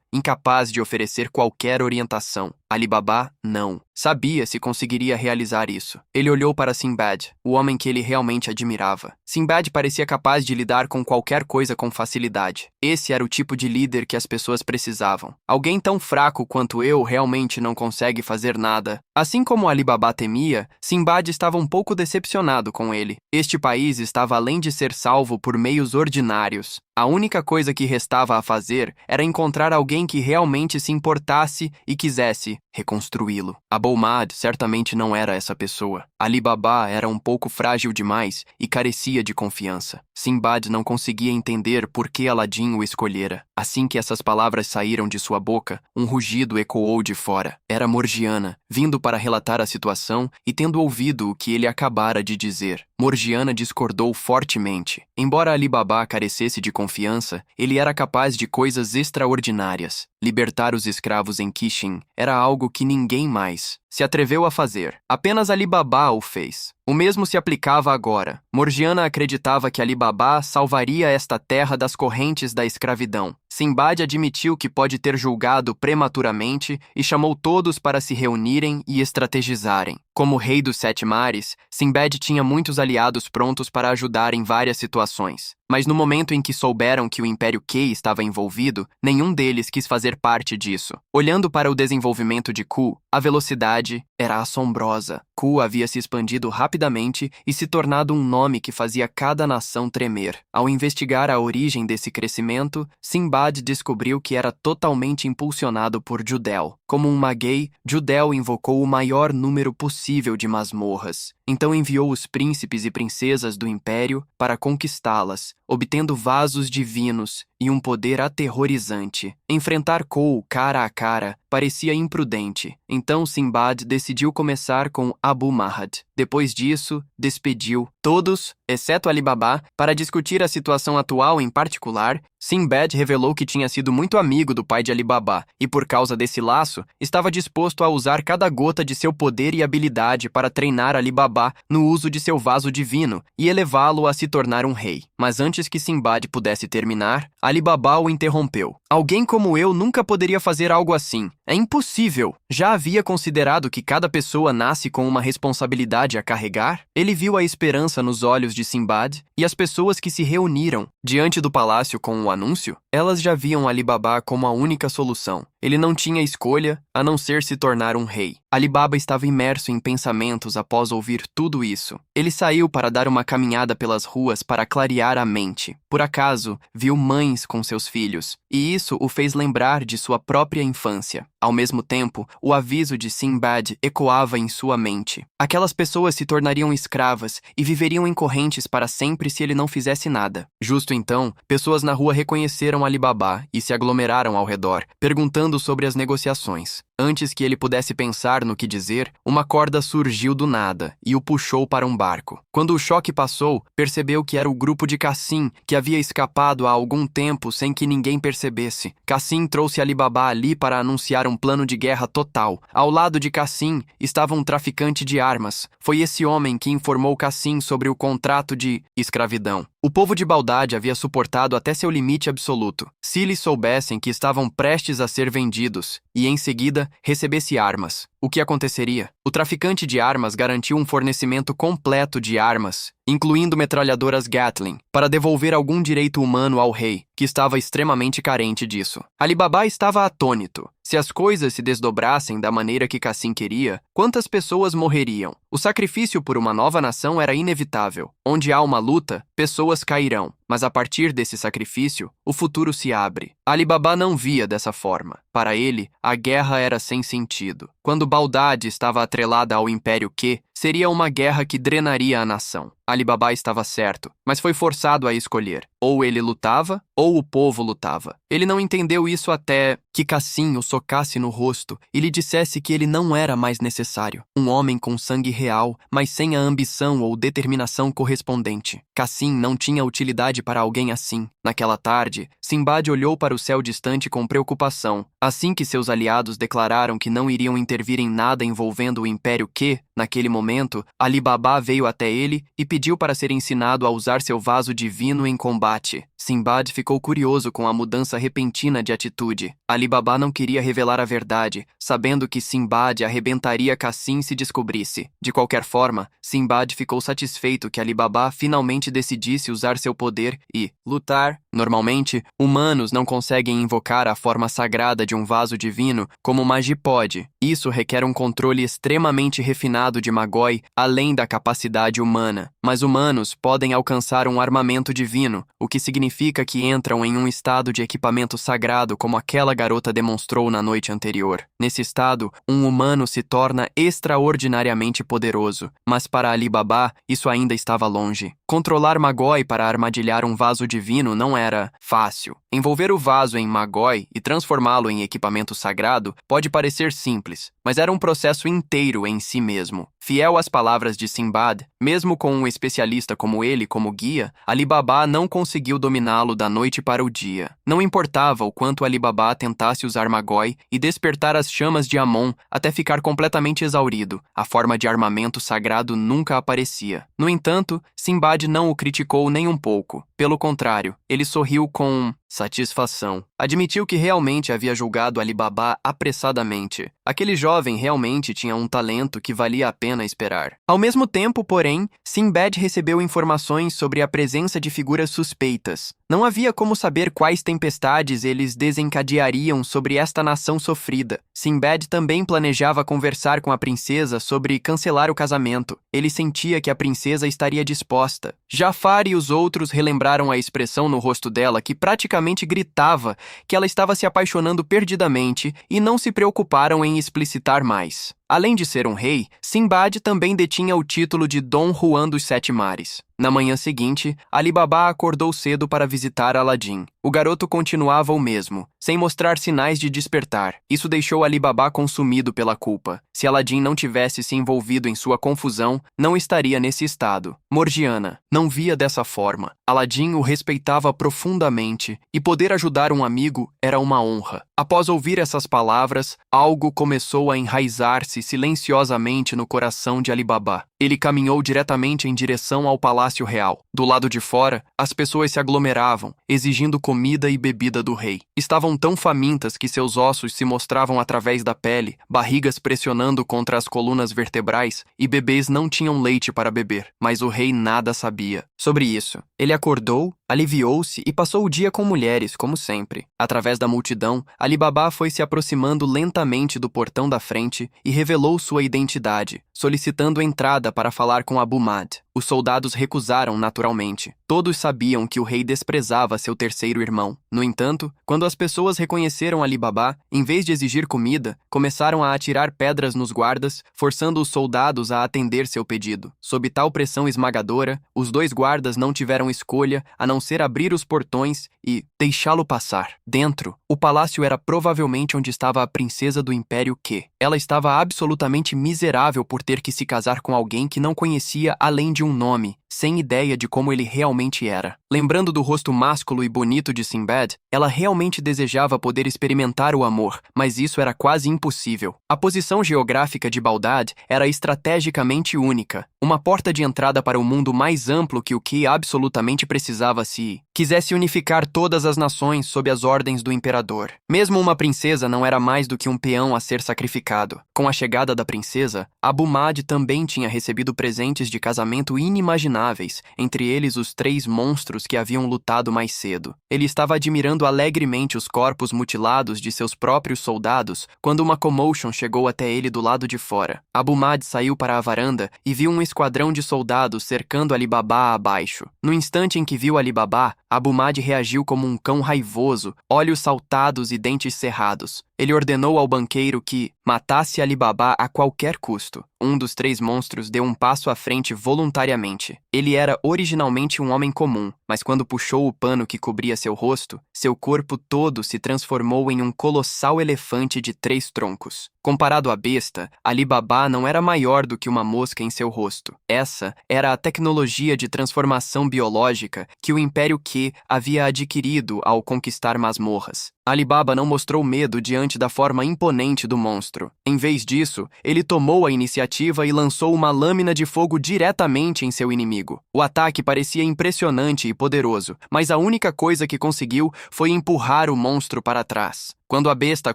incapaz de oferecer qualquer orientação. Ali Baba não. Sabia se conseguiria realizar isso. Ele olhou para Sinbad, o homem que ele realmente admirava. Sinbad parecia capaz de lidar com qualquer coisa com facilidade. Esse era o tipo de líder que as pessoas precisavam. Alguém tão fraco quanto eu realmente não consegue fazer nada. Assim como Ali Baba temia, Sinbad estava um pouco decepcionado com ele. Este país estava além de ser salvo por meios ordinários. A única coisa que restava a fazer era encontrar alguém que realmente se importasse e quisesse reconstruí-lo. Abu Mahd certamente não era essa pessoa. Ali Baba era um pouco frágil demais e carecia de confiança. Sinbad não conseguia entender por que Aladdin o escolhera. Assim que essas palavras saíram de sua boca, um rugido ecoou de fora. Era Morgiana, vindo para relatar a situação e tendo ouvido o que ele acabara de dizer. Morgiana discordou fortemente. Embora Ali Baba carecesse de confiança, ele era capaz de coisas extraordinárias. Libertar os escravos em Kishin era algo que ninguém mais se atreveu a fazer. Apenas Ali Baba o fez. O mesmo se aplicava agora. Morgiana acreditava que Ali Baba salvaria esta terra das correntes da escravidão. Sinbad admitiu que pode ter julgado prematuramente e chamou todos para se reunirem e estrategizarem. Como rei dos 7 mares, Sinbad tinha muitos aliados prontos para ajudar em várias situações. Mas no momento em que souberam que o Império Kei estava envolvido, nenhum deles quis fazer parte disso. Olhando para o desenvolvimento de Ku, a velocidade era assombrosa. Ku havia se expandido rapidamente e se tornado um nome que fazia cada nação tremer. Ao investigar a origem desse crescimento, Sinbad descobriu que era totalmente impulsionado por Judel. Como um maguei, Judel invocou o maior número possível de masmorras. Então enviou os príncipes e princesas do império para conquistá-las, obtendo vasos divinos e um poder aterrorizante. Enfrentar Kou cara a cara parecia imprudente. Então Sinbad decidiu começar com Abu Mahd. Depois disso, despediu todos, exceto Ali Baba, para discutir a situação atual em particular. Sinbad revelou que tinha sido muito amigo do pai de Ali Baba e, por causa desse laço, estava disposto a usar cada gota de seu poder e habilidade para treinar Ali Baba no uso de seu vaso divino e elevá-lo a se tornar um rei. Mas antes que Sinbad pudesse terminar, Ali Baba o interrompeu. Alguém como eu nunca poderia fazer algo assim. É impossível. Já havia considerado que cada pessoa nasce com uma responsabilidade a carregar? Ele viu a esperança nos olhos de Sinbad e as pessoas que se reuniram diante do palácio com o anúncio. Elas já viam Ali Baba como a única solução. Ele não tinha escolha a não ser se tornar um rei. Ali Baba estava imerso em pensamentos após ouvir tudo isso. Ele saiu para dar uma caminhada pelas ruas para clarear a mente. Por acaso, viu mães com seus filhos, e isso o fez lembrar de sua própria infância. Ao mesmo tempo, o aviso de Sinbad ecoava em sua mente. Aquelas pessoas se tornariam escravas e viveriam em correntes para sempre se ele não fizesse nada. Justo então, pessoas na rua reconheceram Ali Baba e se aglomeraram ao redor, perguntando sobre as negociações. Antes que ele pudesse pensar no que dizer, uma corda surgiu do nada e o puxou para um barco. Quando o choque passou, percebeu que era o grupo de Cassim, que havia escapado há algum tempo sem que ninguém percebesse. Cassim trouxe Ali Baba ali para anunciar um plano de guerra total. Ao lado de Cassim estava um traficante de armas. Foi esse homem que informou Cassim sobre o contrato de escravidão. O povo de Baldad havia suportado até seu limite absoluto. Se eles soubessem que estavam prestes a ser vendidos e, em seguida, recebesse armas, o que aconteceria? O traficante de armas garantiu um fornecimento completo de armas, incluindo metralhadoras Gatling, para devolver algum direito humano ao rei, que estava extremamente carente disso. Ali Baba estava atônito. Se as coisas se desdobrassem da maneira que Cassim queria, quantas pessoas morreriam? O sacrifício por uma nova nação era inevitável. Onde há uma luta, pessoas cairão. Mas a partir desse sacrifício, o futuro se abre. Ali Baba não via dessa forma. Para ele, a guerra era sem sentido. Quando Baldad estava atrelada ao Império Q, seria uma guerra que drenaria a nação. Ali Baba estava certo, mas foi forçado a escolher. Ou ele lutava, ou o povo lutava. Ele não entendeu isso até que Cassim o socasse no rosto e lhe dissesse que ele não era mais necessário. Um homem com sangue real, mas sem a ambição ou determinação correspondente. Cassim não tinha utilidade para alguém assim. Naquela tarde, Sinbad olhou para o céu distante com preocupação. Assim que seus aliados declararam que não iriam intervir em nada envolvendo o Império Q, naquele momento, Ali Baba veio até ele e pediu para ser ensinado a usar seu vaso divino em combate. Sinbad ficou curioso com a mudança repentina de atitude. Ali Baba não queria revelar a verdade, sabendo que Sinbad arrebentaria Cassim se descobrisse. De qualquer forma, Sinbad ficou satisfeito que Ali Baba finalmente decidisse usar seu poder e lutar. Normalmente, humanos não conseguem invocar a forma sagrada de um vaso divino como Magi pode. Isso requer um controle extremamente refinado de Magoi, além da capacidade humana. Mas humanos podem alcançar um armamento divino, o que significa que entram em um estado de equipamento sagrado como aquela garota demonstrou na noite anterior. Nesse estado, um humano se torna extraordinariamente poderoso, mas para Ali Baba, isso ainda estava longe. Controlar Magoi para armadilhar um vaso divino não era fácil. Envolver o vaso em Magoi e transformá-lo em equipamento sagrado pode parecer simples, mas era um processo inteiro em si mesmo. Fiel às palavras de Sinbad, mesmo com um especialista como ele como guia, Ali Baba não conseguiu dominá-lo da noite para o dia. Não importava o quanto Ali Baba tentasse usar Magoi e despertar as chamas de Amon até ficar completamente exaurido, a forma de armamento sagrado nunca aparecia. No entanto, Sinbad não o criticou nem um pouco. Pelo contrário, ele sorriu com satisfação. Admitiu que realmente havia julgado Ali Baba apressadamente. Aquele jovem realmente tinha um talento que valia a pena esperar. Ao mesmo tempo, porém, Sinbad recebeu informações sobre a presença de figuras suspeitas. Não havia como saber quais tempestades eles desencadeariam sobre esta nação sofrida. Sinbad também planejava conversar com a princesa sobre cancelar o casamento. Ele sentia que a princesa estaria disposta. Jafar e os outros relembraram a expressão no rosto dela que praticamente gritava que ela estava se apaixonando perdidamente e não se preocuparam em explicitar mais. Além de ser um rei, Sinbad também detinha o título de Dom Juan dos Sete Mares. Na manhã seguinte, Ali Baba acordou cedo para visitar Aladim. O garoto continuava o mesmo, sem mostrar sinais de despertar. Isso deixou Ali Baba consumido pela culpa. Se Aladim não tivesse se envolvido em sua confusão, não estaria nesse estado. Morgiana não via dessa forma. Aladim o respeitava profundamente e poder ajudar um amigo era uma honra. Após ouvir essas palavras, algo começou a enraizar-se silenciosamente no coração de Ali Baba. Ele caminhou diretamente em direção ao Palácio Real. Do lado de fora, as pessoas se aglomeravam, exigindo comida e bebida do rei. Estavam tão famintas que seus ossos se mostravam através da pele, barrigas pressionando contra as colunas vertebrais, e bebês não tinham leite para beber. Mas o rei nada sabia sobre isso. Ele acordou, aliviou-se e passou o dia com mulheres, como sempre. Através da multidão, Ali Baba foi se aproximando lentamente do portão da frente e revelou sua identidade, solicitando entrada para falar com Abu Mad. Os soldados recusaram naturalmente. Todos sabiam que o rei desprezava seu terceiro irmão. No entanto, quando as pessoas reconheceram Ali Baba, em vez de exigir comida, começaram a atirar pedras nos guardas, forçando os soldados a atender seu pedido. Sob tal pressão esmagadora, os dois guardas não tiveram escolha a não ser abrir os portões e deixá-lo passar. Dentro, o palácio era provavelmente onde estava a princesa do Império Q. Ela estava absolutamente miserável por ter que se casar com alguém que não conhecia além de um nome, sem ideia de como ele realmente era. Lembrando do rosto másculo e bonito de Sinbad, ela realmente desejava poder experimentar o amor, mas isso era quase impossível. A posição geográfica de Bagdad era estrategicamente única, uma porta de entrada para o mundo mais amplo que o que absolutamente precisava se quisesse unificar todas as nações sob as ordens do imperador. Mesmo uma princesa não era mais do que um peão a ser sacrificado. Com a chegada da princesa, Abu Mad também tinha recebido presentes de casamento inimagináveis, entre eles os 3 monstros que haviam lutado mais cedo. Ele estava admirando alegremente os corpos mutilados de seus próprios soldados quando uma commotion chegou até ele do lado de fora. Abu Mad saiu para a varanda e viu um esquadrão de soldados cercando Ali Baba abaixo. No instante em que viu Ali Baba, Abu Mad reagiu como um cão raivoso, olhos saltados e dentes cerrados. Ele ordenou ao banqueiro que matasse Ali Baba a qualquer custo. Um dos 3 monstros deu um passo à frente voluntariamente. Ele era originalmente um homem comum, mas quando puxou o pano que cobria seu rosto, seu corpo todo se transformou em um colossal elefante de 3 troncos. Comparado à besta, Ali Baba não era maior do que uma mosca em seu rosto. Essa era a tecnologia de transformação biológica que o Império Q havia adquirido ao conquistar masmorras. Ali Baba não mostrou medo diante da forma imponente do monstro. Em vez disso, ele tomou a iniciativa e lançou uma lâmina de fogo diretamente em seu inimigo. O ataque parecia impressionante e poderoso, mas a única coisa que conseguiu foi empurrar o monstro para trás. Quando a besta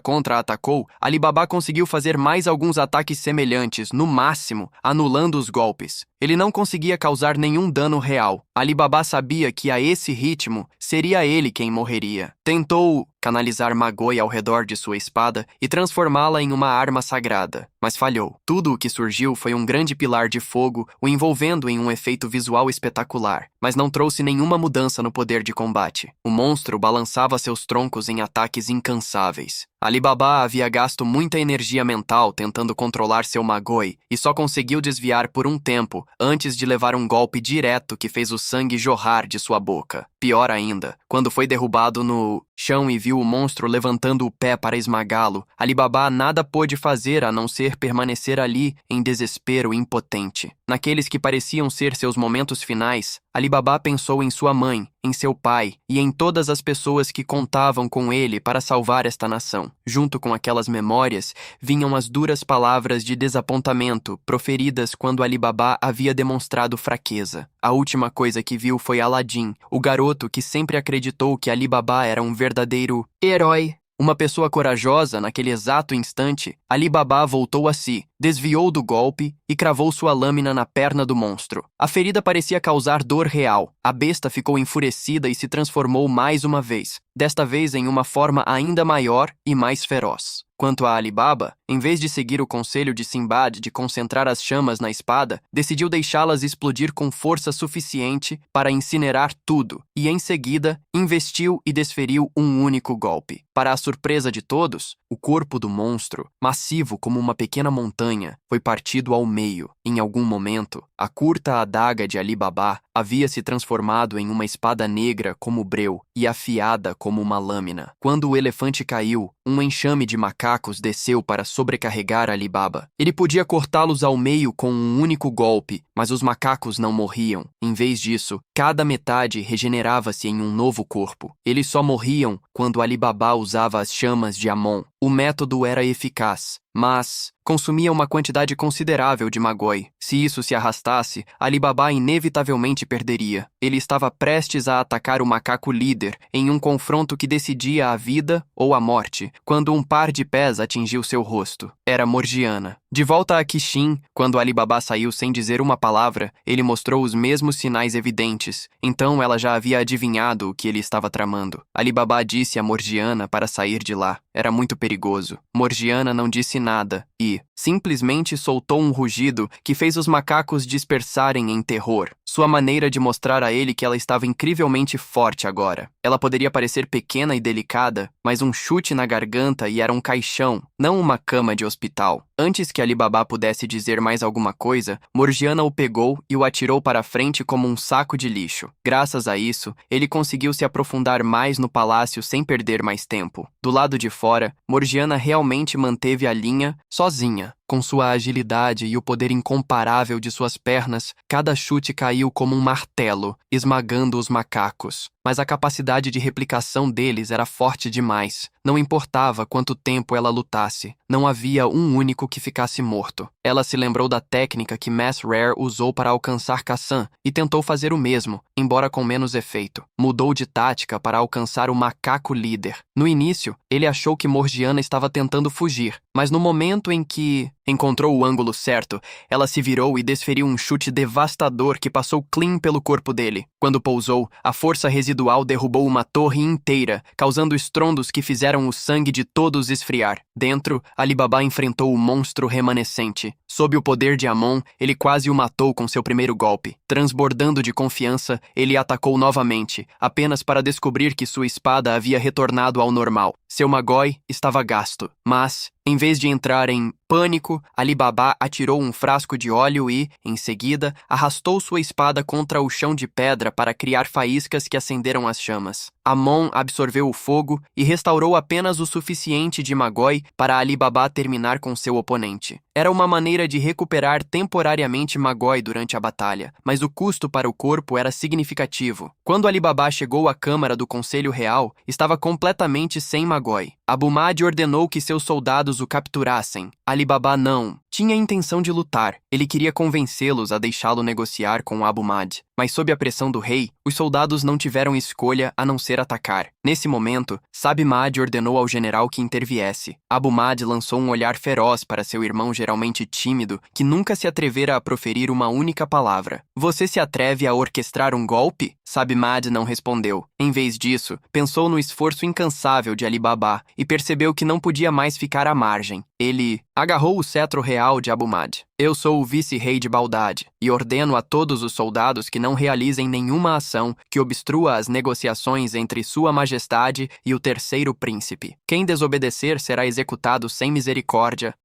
contra-atacou, Ali Baba conseguiu fazer mais alguns ataques semelhantes, no máximo, anulando os golpes. Ele não conseguia causar nenhum dano real. Ali Baba sabia que a esse ritmo, seria ele quem morreria. Tentou canalizar Magoi ao redor de sua espada e transformá-la em uma arma sagrada, mas falhou. Tudo o que surgiu foi um grande pilar de fogo, o envolvendo em um efeito visual espetacular, mas não trouxe nenhuma mudança no poder de combate. O monstro balançava seus troncos em ataques incansáveis. Ali Baba havia gasto muita energia mental tentando controlar seu Magoi e só conseguiu desviar por um tempo antes de levar um golpe direto que fez o sangue jorrar de sua boca. Pior ainda, quando foi derrubado no chão e viu o monstro levantando o pé para esmagá-lo, Ali Baba nada pôde fazer a não ser permanecer ali em desespero impotente. Naqueles que pareciam ser seus momentos finais, Ali Baba pensou em sua mãe, em seu pai e em todas as pessoas que contavam com ele para salvar esta nação. Junto com aquelas memórias, vinham as duras palavras de desapontamento proferidas quando Ali Baba havia demonstrado fraqueza. A última coisa que viu foi Aladdin, o garoto que sempre acreditou que Ali Baba era um verdadeiro herói. Uma pessoa corajosa, naquele exato instante, Ali Baba voltou a si, desviou do golpe e cravou sua lâmina na perna do monstro. A ferida parecia causar dor real. A besta ficou enfurecida e se transformou mais uma vez, desta vez em uma forma ainda maior e mais feroz. Quanto a Ali Baba, em vez de seguir o conselho de Sinbad de concentrar as chamas na espada, decidiu deixá-las explodir com força suficiente para incinerar tudo, e em seguida, investiu e desferiu um único golpe. Para a surpresa de todos, o corpo do monstro, massivo como uma pequena montanha, foi partido ao meio. Em algum momento, a curta adaga de Ali Baba havia se transformado em uma espada negra como breu e afiada como uma lâmina. Quando o elefante caiu, um enxame de macacos desceu para sobrecarregar Ali Baba. Ele podia cortá-los ao meio com um único golpe, mas os macacos não morriam. Em vez disso, cada metade regenerava-se em um novo corpo. Eles só morriam quando Ali Baba usava as chamas de Amon. O método era eficaz, mas consumia uma quantidade considerável de magoi. Se isso se arrastasse, Ali Baba inevitavelmente perderia. Ele estava prestes a atacar o macaco líder em um confronto que decidia a vida ou a morte, quando um par de pés atingiu seu rosto. Era Morgiana. De volta a Kishin, quando Ali Baba saiu sem dizer uma palavra, ele mostrou os mesmos sinais evidentes. Então ela já havia adivinhado o que ele estava tramando. Ali Baba disse a Morgiana para sair de lá. Era muito perigoso. Morgiana não disse nada e simplesmente soltou um rugido que fez os macacos dispersarem em terror. Sua maneira de mostrar a ele que ela estava incrivelmente forte agora. Ela poderia parecer pequena e delicada, mas um chute na garganta e era um caixão, não uma cama de hospital. Antes que Ali Baba pudesse dizer mais alguma coisa, Morgiana o pegou e o atirou para frente como um saco de lixo. Graças a isso, ele conseguiu se aprofundar mais no palácio sem perder mais tempo. Do lado de fora, Morgiana realmente manteve a linha sozinha. Com sua agilidade e o poder incomparável de suas pernas, cada chute caiu como um martelo, esmagando os macacos. Mas a capacidade de replicação deles era forte demais. Não importava quanto tempo ela lutasse, não havia um único que ficasse morto. Ela se lembrou da técnica que Mass Rare usou para alcançar Kassan e tentou fazer o mesmo, embora com menos efeito. Mudou de tática para alcançar o macaco líder. No início, ele achou que Morgiana estava tentando fugir, mas no momento em que encontrou o ângulo certo, ela se virou e desferiu um chute devastador que passou clean pelo corpo dele. Quando pousou, a força residual derrubou uma torre inteira, causando estrondos que fizeram o sangue de todos esfriar. Dentro, Ali Baba enfrentou o monstro remanescente. Sob o poder de Amon, ele quase o matou com seu primeiro golpe. Transbordando de confiança, ele atacou novamente, apenas para descobrir que sua espada havia retornado ao normal. Seu magoi estava gasto, mas, em vez de entrar em pânico, Ali Baba atirou um frasco de óleo e, em seguida, arrastou sua espada contra o chão de pedra para criar faíscas que acenderam as chamas. Amon absorveu o fogo e restaurou apenas o suficiente de magoi para Ali Baba terminar com seu oponente. Era uma maneira de recuperar temporariamente magoi durante a batalha, mas o custo para o corpo era significativo. Quando Ali Baba chegou à Câmara do Conselho Real, estava completamente sem magoi. Abu Mahdi ordenou que seus soldados o capturassem. Ali Baba não tinha a intenção de lutar. Ele queria convencê-los a deixá-lo negociar com Abu Mahdi. Mas sob a pressão do rei, os soldados não tiveram escolha a não ser atacar. Nesse momento, Sabi Mahdi ordenou ao general que interviesse. Abu Mahdi lançou um olhar feroz para seu irmão geralmente tímido, que nunca se atrevera a proferir uma única palavra. Você se atreve a orquestrar um golpe? Sabi Mahdi não respondeu. Em vez disso, pensou no esforço incansável de Ali Baba e percebeu que não podia mais ficar à margem. Ele agarrou o cetro real de Abu Mahdi. Eu sou o vice-rei de Baldade e ordeno a todos os soldados que não realizem nenhuma ação que obstrua as negociações entre Sua Majestade e o terceiro príncipe. Quem desobedecer será executado sem misericórdia.